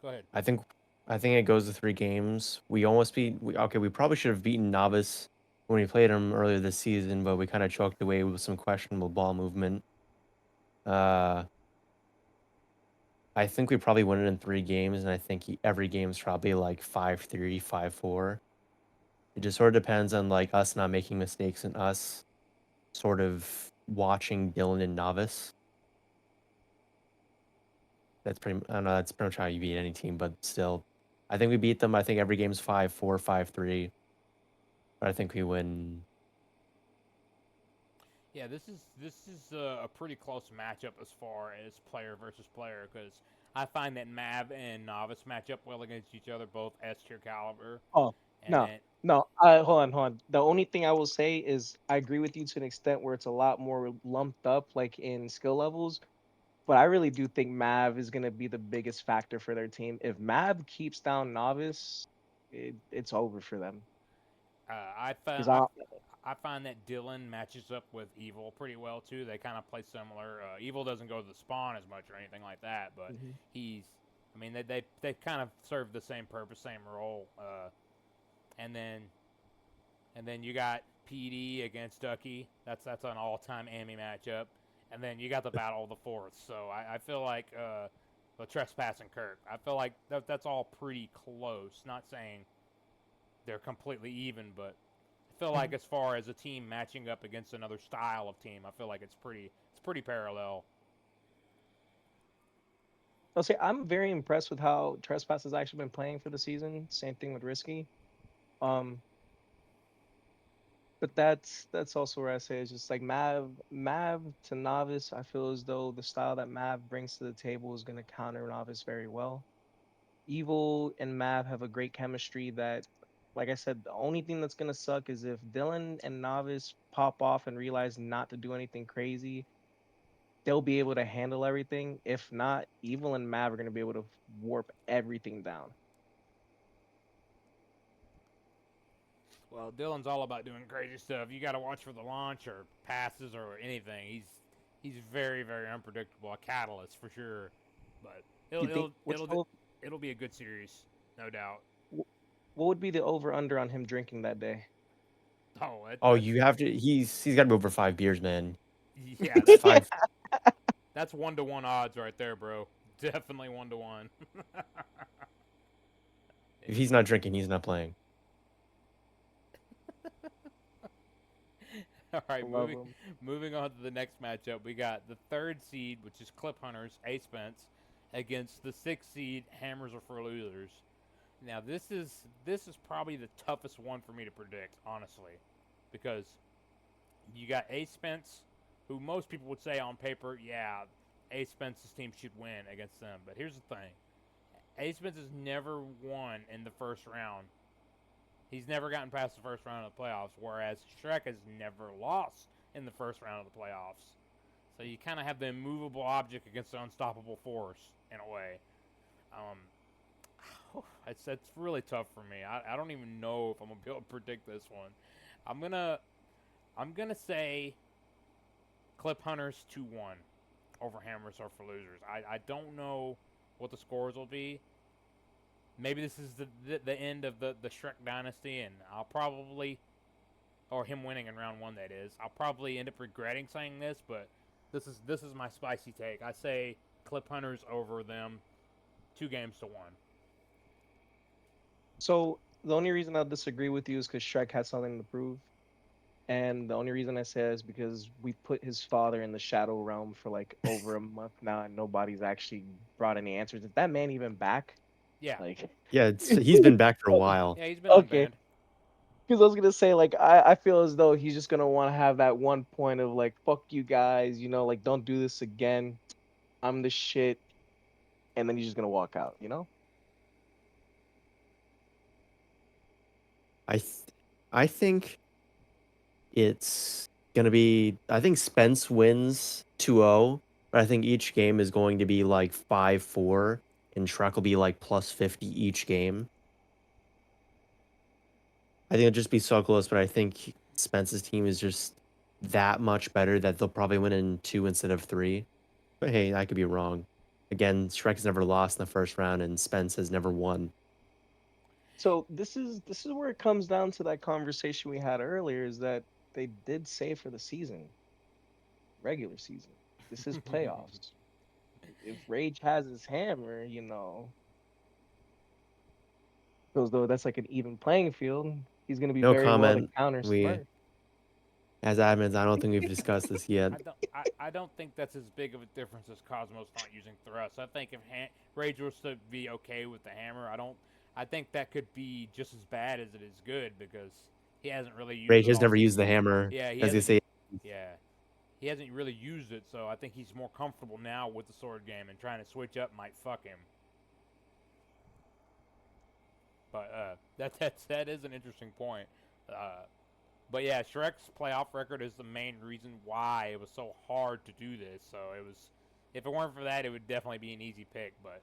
S1: Go ahead.
S2: I think, I think it goes to 3 games. We almost okay, we probably should have beaten Novice when we played him earlier this season, but we kind of choked away with some questionable ball movement. Uh, I think we probably win it in 3 games, and I think every game is probably like 5-3, 5-4. It just sort of depends on like us not making mistakes and us sort of watching Dylan and Novice. I don't know, that's pretty much how you beat any team, but still, I think we beat them. I think every game's 5-4, 5-3, but I think we win.
S1: Yeah, this is a pretty close matchup as far as player versus player because I find that Mav and Novice match up well against each other, both S tier caliber,
S3: Oh,
S1: and
S3: no,
S1: then
S3: no. Hold on, hold on. The only thing I will say is I agree with you to an extent where it's a lot more lumped up, like in skill levels. But I really do think Mav is going to be the biggest factor for their team. If Mav keeps down Novice, it's over for them.
S1: I found
S3: Because I,
S1: I find that Dylan matches up with Evil pretty well too. They kind of play similar. Evil doesn't go to the spawn as much or anything like that, but
S3: Mhm.
S1: he's. I mean, they kind of serve the same purpose, same role. And then you got PD against Ducky. That's an all-time Amy matchup. And then you got the Battle of the Fourths. So I feel like the Trespass and Kirk. I feel like that's all pretty close. Not saying they're completely even, but I feel like as far as a team matching up against another style of team, I feel like it's pretty parallel.
S3: I'll say I'm very impressed with how Trespass has actually been playing for the season. Same thing with Risky. Um, but that's also where I say it's just like Mav to Novice. I feel as though the style that Mav brings to the table is going to counter Novice very well. Evil and Mav have a great chemistry that, like I said, the only thing that's gonna suck is if Dylan and Novice pop off and realize not to do anything crazy, they'll be able to handle everything. If not, Evil and Mav are gonna be able to warp everything down.
S1: Well, Dylan's all about doing crazy stuff. You got to watch for the launch or passes or anything. He's very very unpredictable. A catalyst for sure, but
S3: Do
S1: it'll
S3: you think
S1: it'll
S3: what's
S1: it'll
S3: the
S1: it'll be a good series, no doubt.
S3: what would be the over under on him drinking that day?
S1: Oh,
S2: Oh,
S1: that's
S2: you have to. He's got to be over 5 beers, man.
S1: yeah,
S2: It's
S1: that's
S2: five.
S1: that's 1-to-1 odds right there, bro. Definitely 1-to-1.
S2: If he's not drinking, he's not playing.
S1: All
S3: I
S1: right,
S3: love
S1: moving
S3: him.
S1: moving on to the next matchup. We got the third seed, which is Clip Hunters, A Spence, against the sixth seed, Hammers Are for Losers. Now this is probably the toughest one for me to predict, honestly, because you got A Spence, who most people would say on paper, yeah, A Spence's team should win against them. But here's the thing: A Spence has never won in the first round. He's never gotten past the first round of the playoffs, whereas Shrek has never lost in the first round of the playoffs. So you kind of have the immovable object against the unstoppable force in a way. It's really tough for me. I don't even know if I'm gonna be able to predict this one. I'm gonna I'm gonna say Clip Hunters 2-1 over Hammers Are for Losers. I don't know what the scores will be. Maybe this is the end of the Shrek dynasty, and I'll probably or him winning in round one. That is, I'll probably end up regretting saying this, but this is my spicy take. I say Clip Hunters over them, 2 games to 1.
S3: So the only reason I'll disagree with you is because Shrek has something to prove. And the only reason I say is because we put his father in the shadow realm for like over a month now, and nobody's actually brought any answers. Is that man even back?
S1: Yeah,
S3: Like,
S2: Yeah, he's been back for a while.
S1: yeah, he's been
S3: okay.
S1: unbanned.
S3: Because I was gonna say, like, I feel as though he's just gonna want to have that one point of like, fuck you guys, like, don't do this again. I'm the shit, and then he's just gonna walk out, you know?
S2: I th- I think it's gonna be. I think Spence wins 2-0, but I think each game is going to be like 5-4, and Shrek will be like plus 50 each game. I think it'll just be so close, but I think Spence's team is just that much better that they'll probably win in two instead of three. But hey, I could be wrong. Again, Shrek has never lost in the first round, and Spence has never won.
S3: So this is where it comes down to that conversation we had earlier, is that they did say for the season, regular season. This is playoffs. If Rage has his hammer, feels though that's like an even playing field. He's gonna be
S2: No
S3: very well to
S2: comment.
S3: counter
S2: We
S3: Smurf.
S2: As admins, I don't think we've discussed this yet.
S1: I don't think that's as big of a difference as Cosmos not using thrust. I think if Rage was to be okay with the hammer, I think that could be just as bad as it is good because he hasn't really used
S2: Rage
S1: it
S2: has
S1: all
S2: never used
S1: season.
S2: the hammer.
S1: Yeah, he
S2: As they
S1: hasn't.
S2: say,
S1: Yeah, he hasn't really used it, so I think he's more comfortable now with the sword game, and trying to switch up might fuck him. But that is an interesting point. Uh, but yeah, Shrek's playoff record is the main reason why it was so hard to do this. So it was, if it weren't for that, it would definitely be an easy pick, but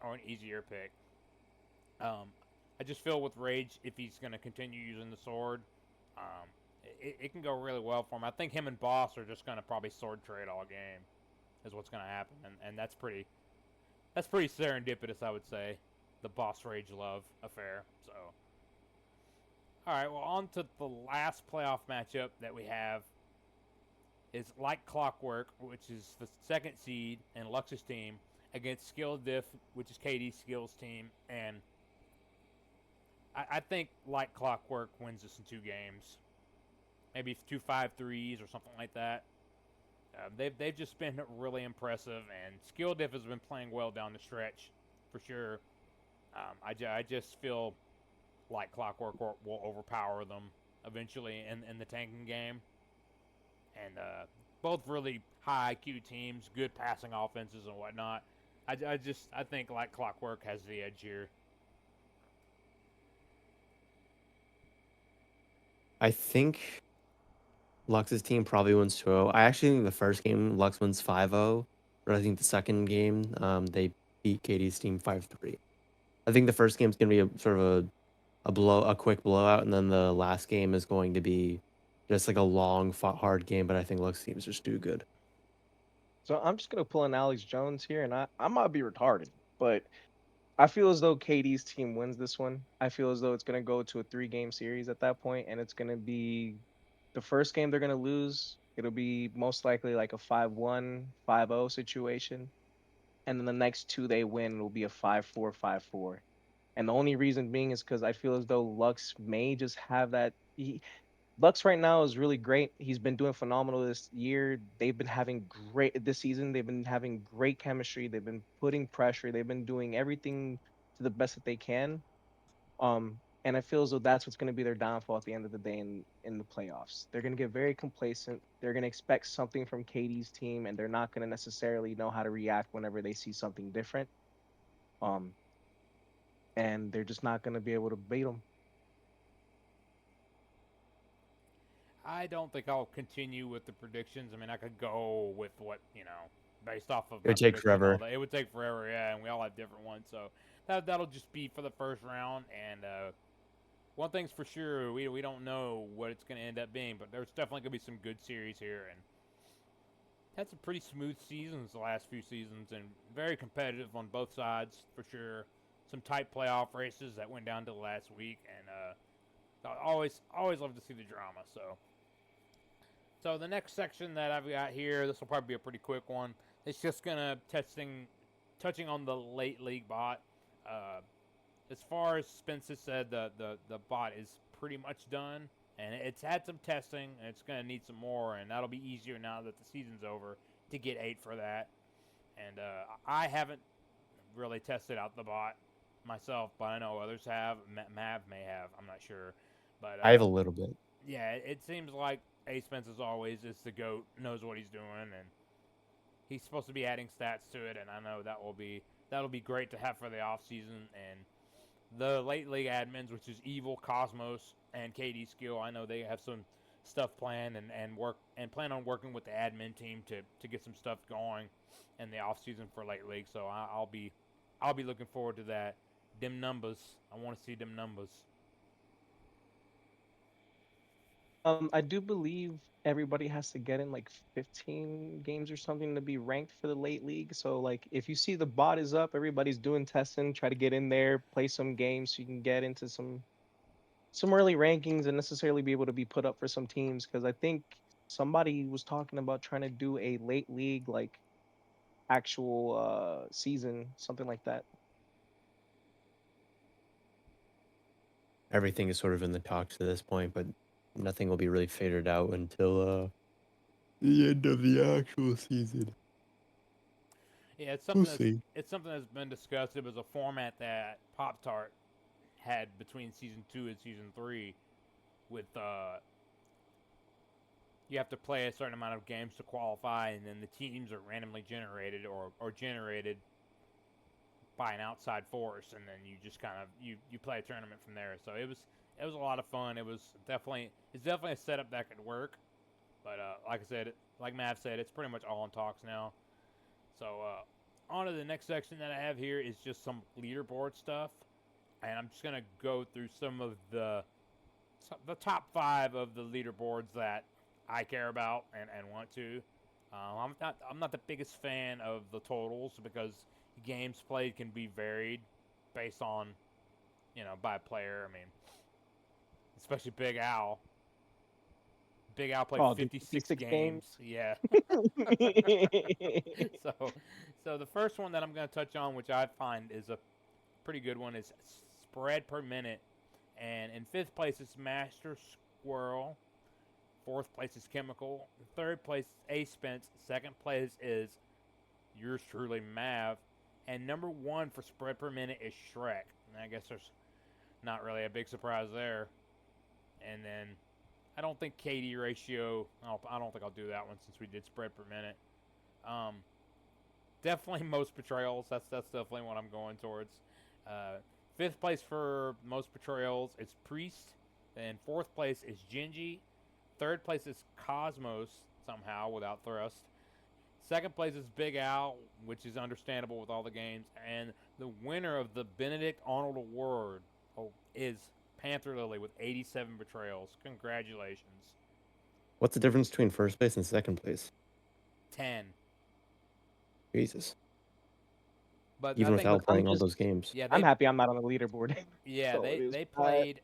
S1: or an easier pick. Um, I just feel with Rage, if he's going to continue using the sword, um, it can go really well for him. I think him and Boss are just going to probably sword trade all game, is what's going to happen, and that's pretty serendipitous, I would say, the Boss Rage love affair. So, all right, well, on to the last playoff matchup that we have is Like Clockwork, which is the second seed and Lux's team, against Skill Diff, which is KD's skills team, and I think Like Clockwork wins this in 2 games, maybe 2-5-3s or something like that. They've just been really impressive, and Skill Diff has been playing well down the stretch, for sure. I just feel like Clockwork will overpower them eventually in the tanking game, and both really high IQ teams, good passing offenses and whatnot. I think like Clockwork has the edge here.
S2: I think Lux's team probably wins 2-0. I actually think the first game Lux wins 5-0, but I think the second game they beat Katie's team 5-3. I think the first game's gonna be a sort of a quick blowout, and then the last game is going to be just like a long, fought, hard game. But I think Lux team's just too good.
S3: So I'm just gonna pull an Alex Jones here, and I might be retarded, but I feel as though KD's team wins this one. I feel as though it's gonna go to a 3-game series at that point, and it's gonna be the first game they're gonna lose. It'll be most likely like a 5-1, 5-0 situation, and then the next two they win will be a 5-4, 5-4. And the only reason being is because I feel as though Lux may just have that. Lux right now is really great. He's been doing phenomenal this year. They've been having great this season. They've been having great chemistry. They've been putting pressure. They've been doing everything to the best that they can. And I feel as though that's what's going to be their downfall at the end of the day in the playoffs. They're going to get very complacent. They're going to expect something from KD's team, and they're not going to necessarily know how to react whenever they see something different. Um, and they're just not going to be able to beat them.
S1: I don't think I'll continue with the predictions. I mean, I could go with what, based off of
S2: It
S1: my
S2: would take
S1: prediction and all
S2: forever.
S1: that. It would take forever, yeah, and we all have different ones. So that'll just be for the first round. And one thing's for sure, we don't know what it's going to end up being, but there's definitely going to be some good series here. And had some pretty smooth seasons the last few seasons, and very competitive on both sides, for sure. Some tight playoff races that went down to the last week, and I always love to see the drama. So the next section that I've got here, this will probably be a pretty quick one. It's just gonna touching on the late league bot. Uh, as far as Spencer said, the bot is pretty much done, and it's had some testing, and it's gonna need some more, and that'll be easier now that the season's over to get 8 for that. And I haven't really tested out the bot myself, but I know others have. Mav may have. I'm not sure, but
S2: I have a little bit.
S1: yeah, it seems like A Spence as always is the goat, knows what he's doing, and he's supposed to be adding stats to it, and I know that'll be great to have for the off season. And the late league admins, which is Evil, Cosmos, and KD Skill, I know they have some stuff planned and plan on working with the admin team to get some stuff going in the off season for late league. So I'll be looking forward to that. Them numbers, I want to see them numbers.
S3: I do believe everybody has to get in like 15 games or something to be ranked for the late league. So like if you see the bot is up, everybody's doing testing, try to get in there, play some games so you can get into some early rankings and necessarily be able to be put up for some teams because I think somebody was talking about trying to do a late league like actual season, something like that.
S2: Everything is sort of in the talks to this point, but nothing will be really figured out until the end of the actual season.
S1: Yeah,
S2: We'll see.
S1: it's something that's been discussed. It was a format that Pop Tart had between season 2 and season 3 with you have to play a certain amount of games to qualify, and then the teams are randomly generated or generated by an outside force, and then you just kind of you play a tournament from there. So it was a lot of fun. It's definitely a setup that could work, but like I said, like Mav said, it's pretty much all in talks now. So on to the next section that I have here is just some leaderboard stuff, and I'm just gonna go through some of the top 5 of the leaderboards that I care about and want to. I'm not the biggest fan of the totals because games played can be varied based on by player. I mean, especially Big Al. Big Al played
S3: Oh, the
S1: 56
S3: 56 games.
S1: games. Yeah. so so the first one that I'm going to touch on, which I find is a pretty good one, is spread per minute. And in fifth place is Master Squirrel. Fourth place is Chemical. Third place is Ace Spence. Second place is yours truly, Mav. And number 1 for spread per minute is Shrek. And I guess there's not really a big surprise there. And then I don't think KD ratio. I don't think I'll do that one since we did spread per minute. Um, Definitely most betrayals. That's definitely what I'm going towards. Fifth place for most betrayals is Priest. And fourth place is Gingy. Third place is Cosmos somehow without thrust. Second place is Big Al, which is understandable with all the games. And the winner of the Benedict Arnold Award is Panther Lily with 87 betrayals. Congratulations.
S2: What's the difference between first place and second place?
S1: 10.
S2: Jesus.
S1: But I
S2: Even
S1: think,
S3: Look,
S2: without playing all those games.
S1: yeah,
S3: I'm
S1: they
S3: happy I'm not on the leaderboard.
S1: yeah,
S3: So it is.
S1: they played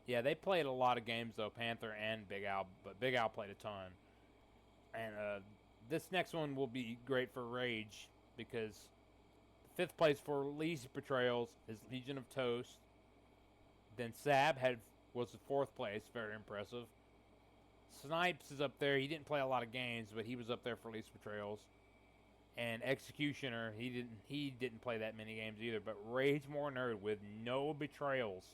S1: yeah, they played a lot of games though, Panther and Big Al, but Big Al played a ton. And this next one will be great for Rage because fifth place for least betrayals is Legion of Toast. Then Sab was the fourth place, very impressive. Snipes is up there. He didn't play a lot of games, but he was up there for least betrayals. And Executioner, he didn't play that many games either. But Rage More Nerd with no betrayals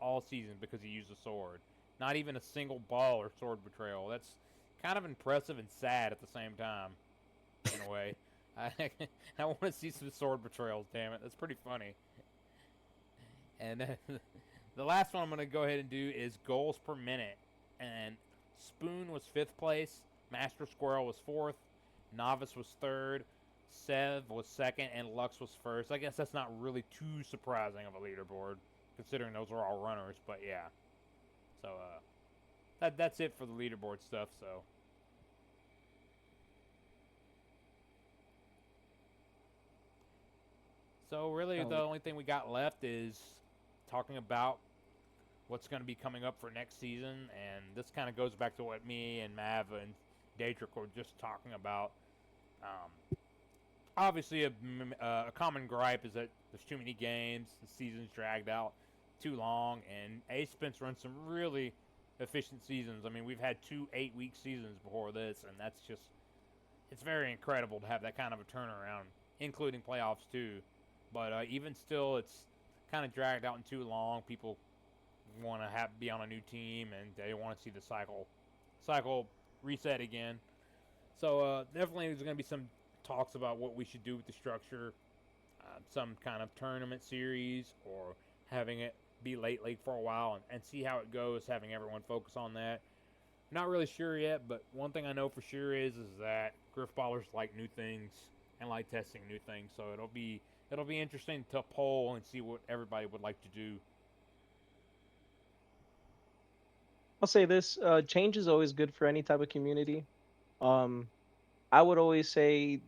S1: all season because he used a sword. Not even a single ball or sword betrayal. That's kind of impressive and sad at the same time, in a way. I want to see some sword betrayals, damn it. That's pretty funny. And the last one I'm going to go ahead and do is goals per minute. And Spoon was fifth place. Master Squirrel was fourth. Novice was third. Sev was second. And Lux was first. I guess that's not really too surprising of a leaderboard, considering those are all runners. But yeah. So that's it for the leaderboard stuff. So really, the only thing we got left is talking about what's going to be coming up for next season, and this kind of goes back to what me and Mav and Daedric were just talking about. Obviously, a common gripe is that there's too many games, the season's dragged out too long, and Ace Spence runs some really efficient seasons. I mean, we've had 2 8-week seasons before this, and it's very incredible to have that kind of a turnaround, including playoffs too. But even still, it's kind of dragged out and too long. People want to be on a new team, and they want to see the cycle reset again. So definitely there's going to be some talks about what we should do with the structure, some kind of tournament series, or having it be late league for a while and see how it goes, having everyone focus on that. Not really sure yet, but one thing I know for sure is that Grifballers like new things and like testing new things. So it'll be interesting to poll and see what everybody would like to do.
S3: I'll say this: change is always good for any type of community. Um, I would always say,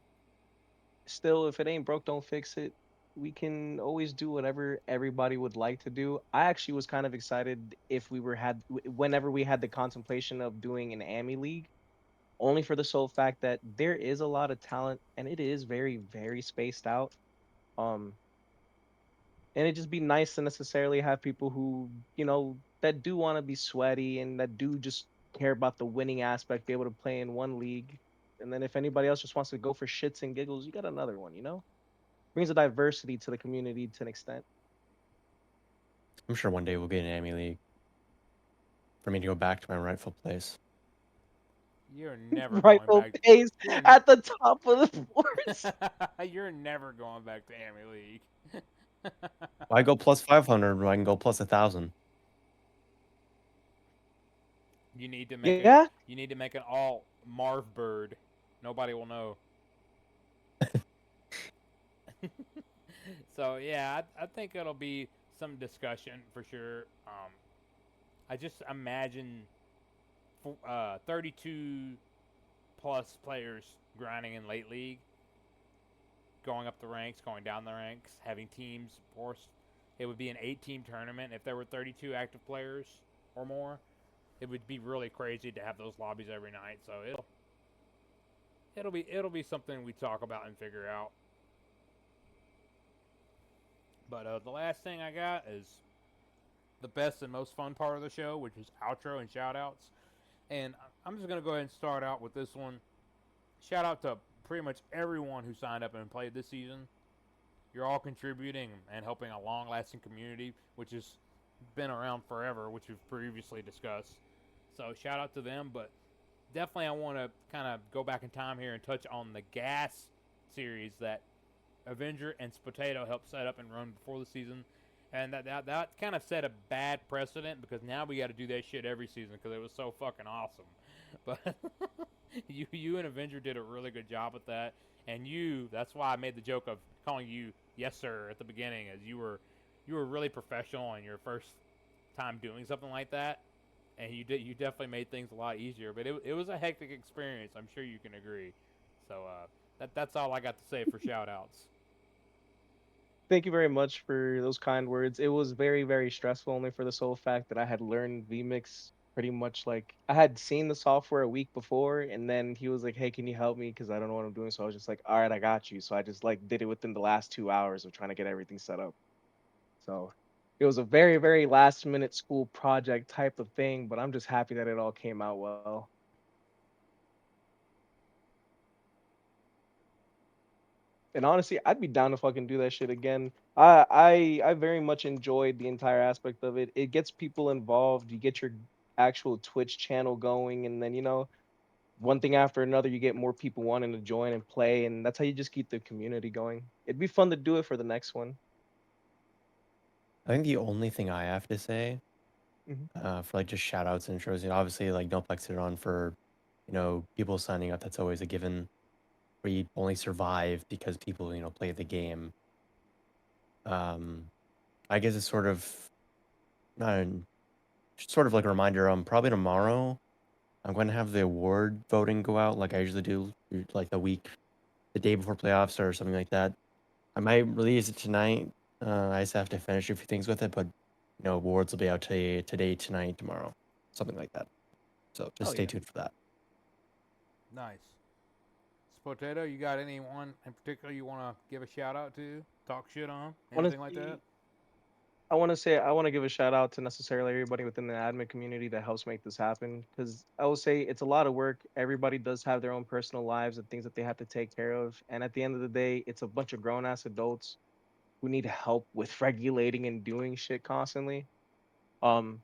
S3: still, if it ain't broke, don't fix it. We can always do whatever everybody would like to do. I actually was kind of excited if we whenever we had the contemplation of doing an AMI league, only for the sole fact that there is a lot of talent and it is very, very spaced out. Um, and it'd just be nice to necessarily have people who, that do want to be sweaty and that do just care about the winning aspect, be able to play in one league. And then if anybody else just wants to go for shits and giggles, you got another one, you know? Brings a diversity to the community to an extent.
S2: I'm sure one day we'll get an Amy League for me to go back to my rightful place.
S1: You're never going
S3: Rightful
S1: back.
S3: pace
S1: You're n-
S3: at the top of the force.
S1: you're never going back to Amy League.
S2: Why go plus 500 when I can go plus 1,000?
S1: You need to make a
S3: Yeah,
S1: you need to make an all Marv bird. Nobody will know. So yeah, I think it'll be some discussion for sure. I just imagine 32 plus players grinding in late league, going up the ranks, going down the ranks, having teams. Of course, it would be an 8-team tournament if there were 32 active players or more. It would be really crazy to have those lobbies every night. So it'll be something we talk about and figure out. But the last thing I got is the best and most fun part of the show, which is outro and shoutouts. And I'm just gonna go ahead and start out with this one. Shout out to pretty much everyone who signed up and played this season. You're all contributing and helping a long-lasting community, which has been around forever, which we've previously discussed. So shout out to them. But definitely, I want to kind of go back in time here and touch on the gas series that Avenger and Spotato helped set up and run before the season. And that kind of set a bad precedent because now we got to do that shit every season because it was so fucking awesome. But you and Avenger did a really good job with that. And that's why I made the joke of calling you yes sir at the beginning, as you were really professional in your first time doing something like that. And you definitely made things a lot easier. But it was a hectic experience. I'm sure you can agree. So that's all I got to say for shout outs.
S3: thank you very much for those kind words. It was very, very stressful only for the sole fact that I had learned vMix pretty much like I had seen the software a week before, and then he was like, "Hey, can you help me? Because I don't know what I'm doing." So I was just like, "All right, I got you." So I just like did it within the last 2 hours of trying to get everything set up. So it was a very, very last minute school project type of thing, but I'm just happy that it all came out well. And honestly, I'd be down to fucking do that shit again. I very much enjoyed the entire aspect of it. It gets people involved. You get your actual Twitch channel going, and then one thing after another, you get more people wanting to join and play, and that's how you just keep the community going. It'd be fun to do it for the next one.
S2: I think the only thing I have to say,
S3: Hmm.
S2: for like just shout outs and intros, obviously like don't flex it on for, people signing up. That's always a given. We only survive because people, play the game. Um, I guess it's not an, sort of like a reminder. Probably tomorrow I'm going to have the award voting go out like I usually do, like the day before playoffs or something like that. I might release it tonight. I just have to finish a few things with it, but awards will be out today, tonight, tomorrow, something like that. So just
S3: Oh
S2: stay
S3: yeah.
S2: tuned for that.
S1: Nice. Potato, you got anyone in particular you want to give a shout out to? Talk shit on? Anything like that?
S3: Honestly, I want to give a shout out to necessarily everybody within the admin community that helps make this happen. Because I will say it's a lot of work. Everybody does have their own personal lives and things that they have to take care of. And at the end of the day, it's a bunch of grown ass adults who need help with regulating and doing shit constantly. Um,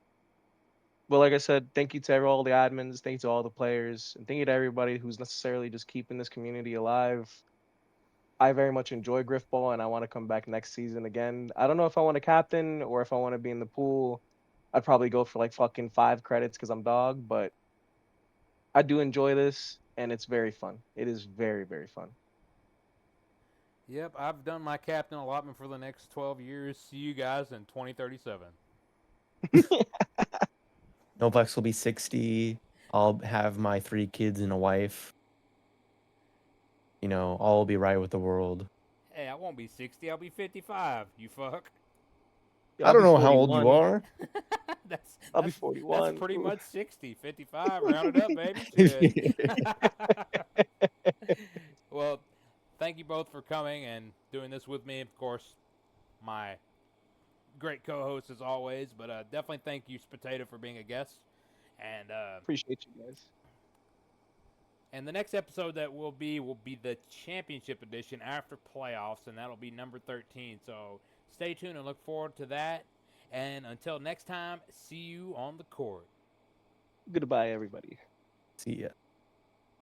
S3: but like I said, thank you to all the admins, thank you to all the players, and thank you to everybody who's necessarily just keeping this community alive. I very much enjoy Grifball, and I want to come back next season again. I don't know if I want to captain or if I want to be in the pool. I'd probably go for like fucking 5 credits because I'm dog, but I do enjoy this, and it's very fun. It is very, very fun.
S1: Yep, I've done my captain allotment for the next 12 years. See you guys in 2037.
S2: Novlex will be 60. I'll have my 3 kids and a wife. All will be right with the world.
S1: Hey, I won't be 60. I'll be 55. You fuck.
S2: I
S3: I'll
S2: don't
S3: be
S2: know how old you
S3: 41.
S2: are.
S1: that's
S3: I'll be
S1: that's that's
S3: 41.
S1: pretty
S3: Ooh.
S1: much 60. 55. Round it up, baby. Shit. Well, thank you both for coming and doing this with me. Of course, my great co-host as always, but definitely thank you, Potato, for being a guest. And
S3: Appreciate you guys.
S1: and the next episode that will be the championship edition after playoffs, and that'll be number 13. So stay tuned and look forward to that. And until next time, see you on the court.
S3: Goodbye, everybody.
S2: See ya.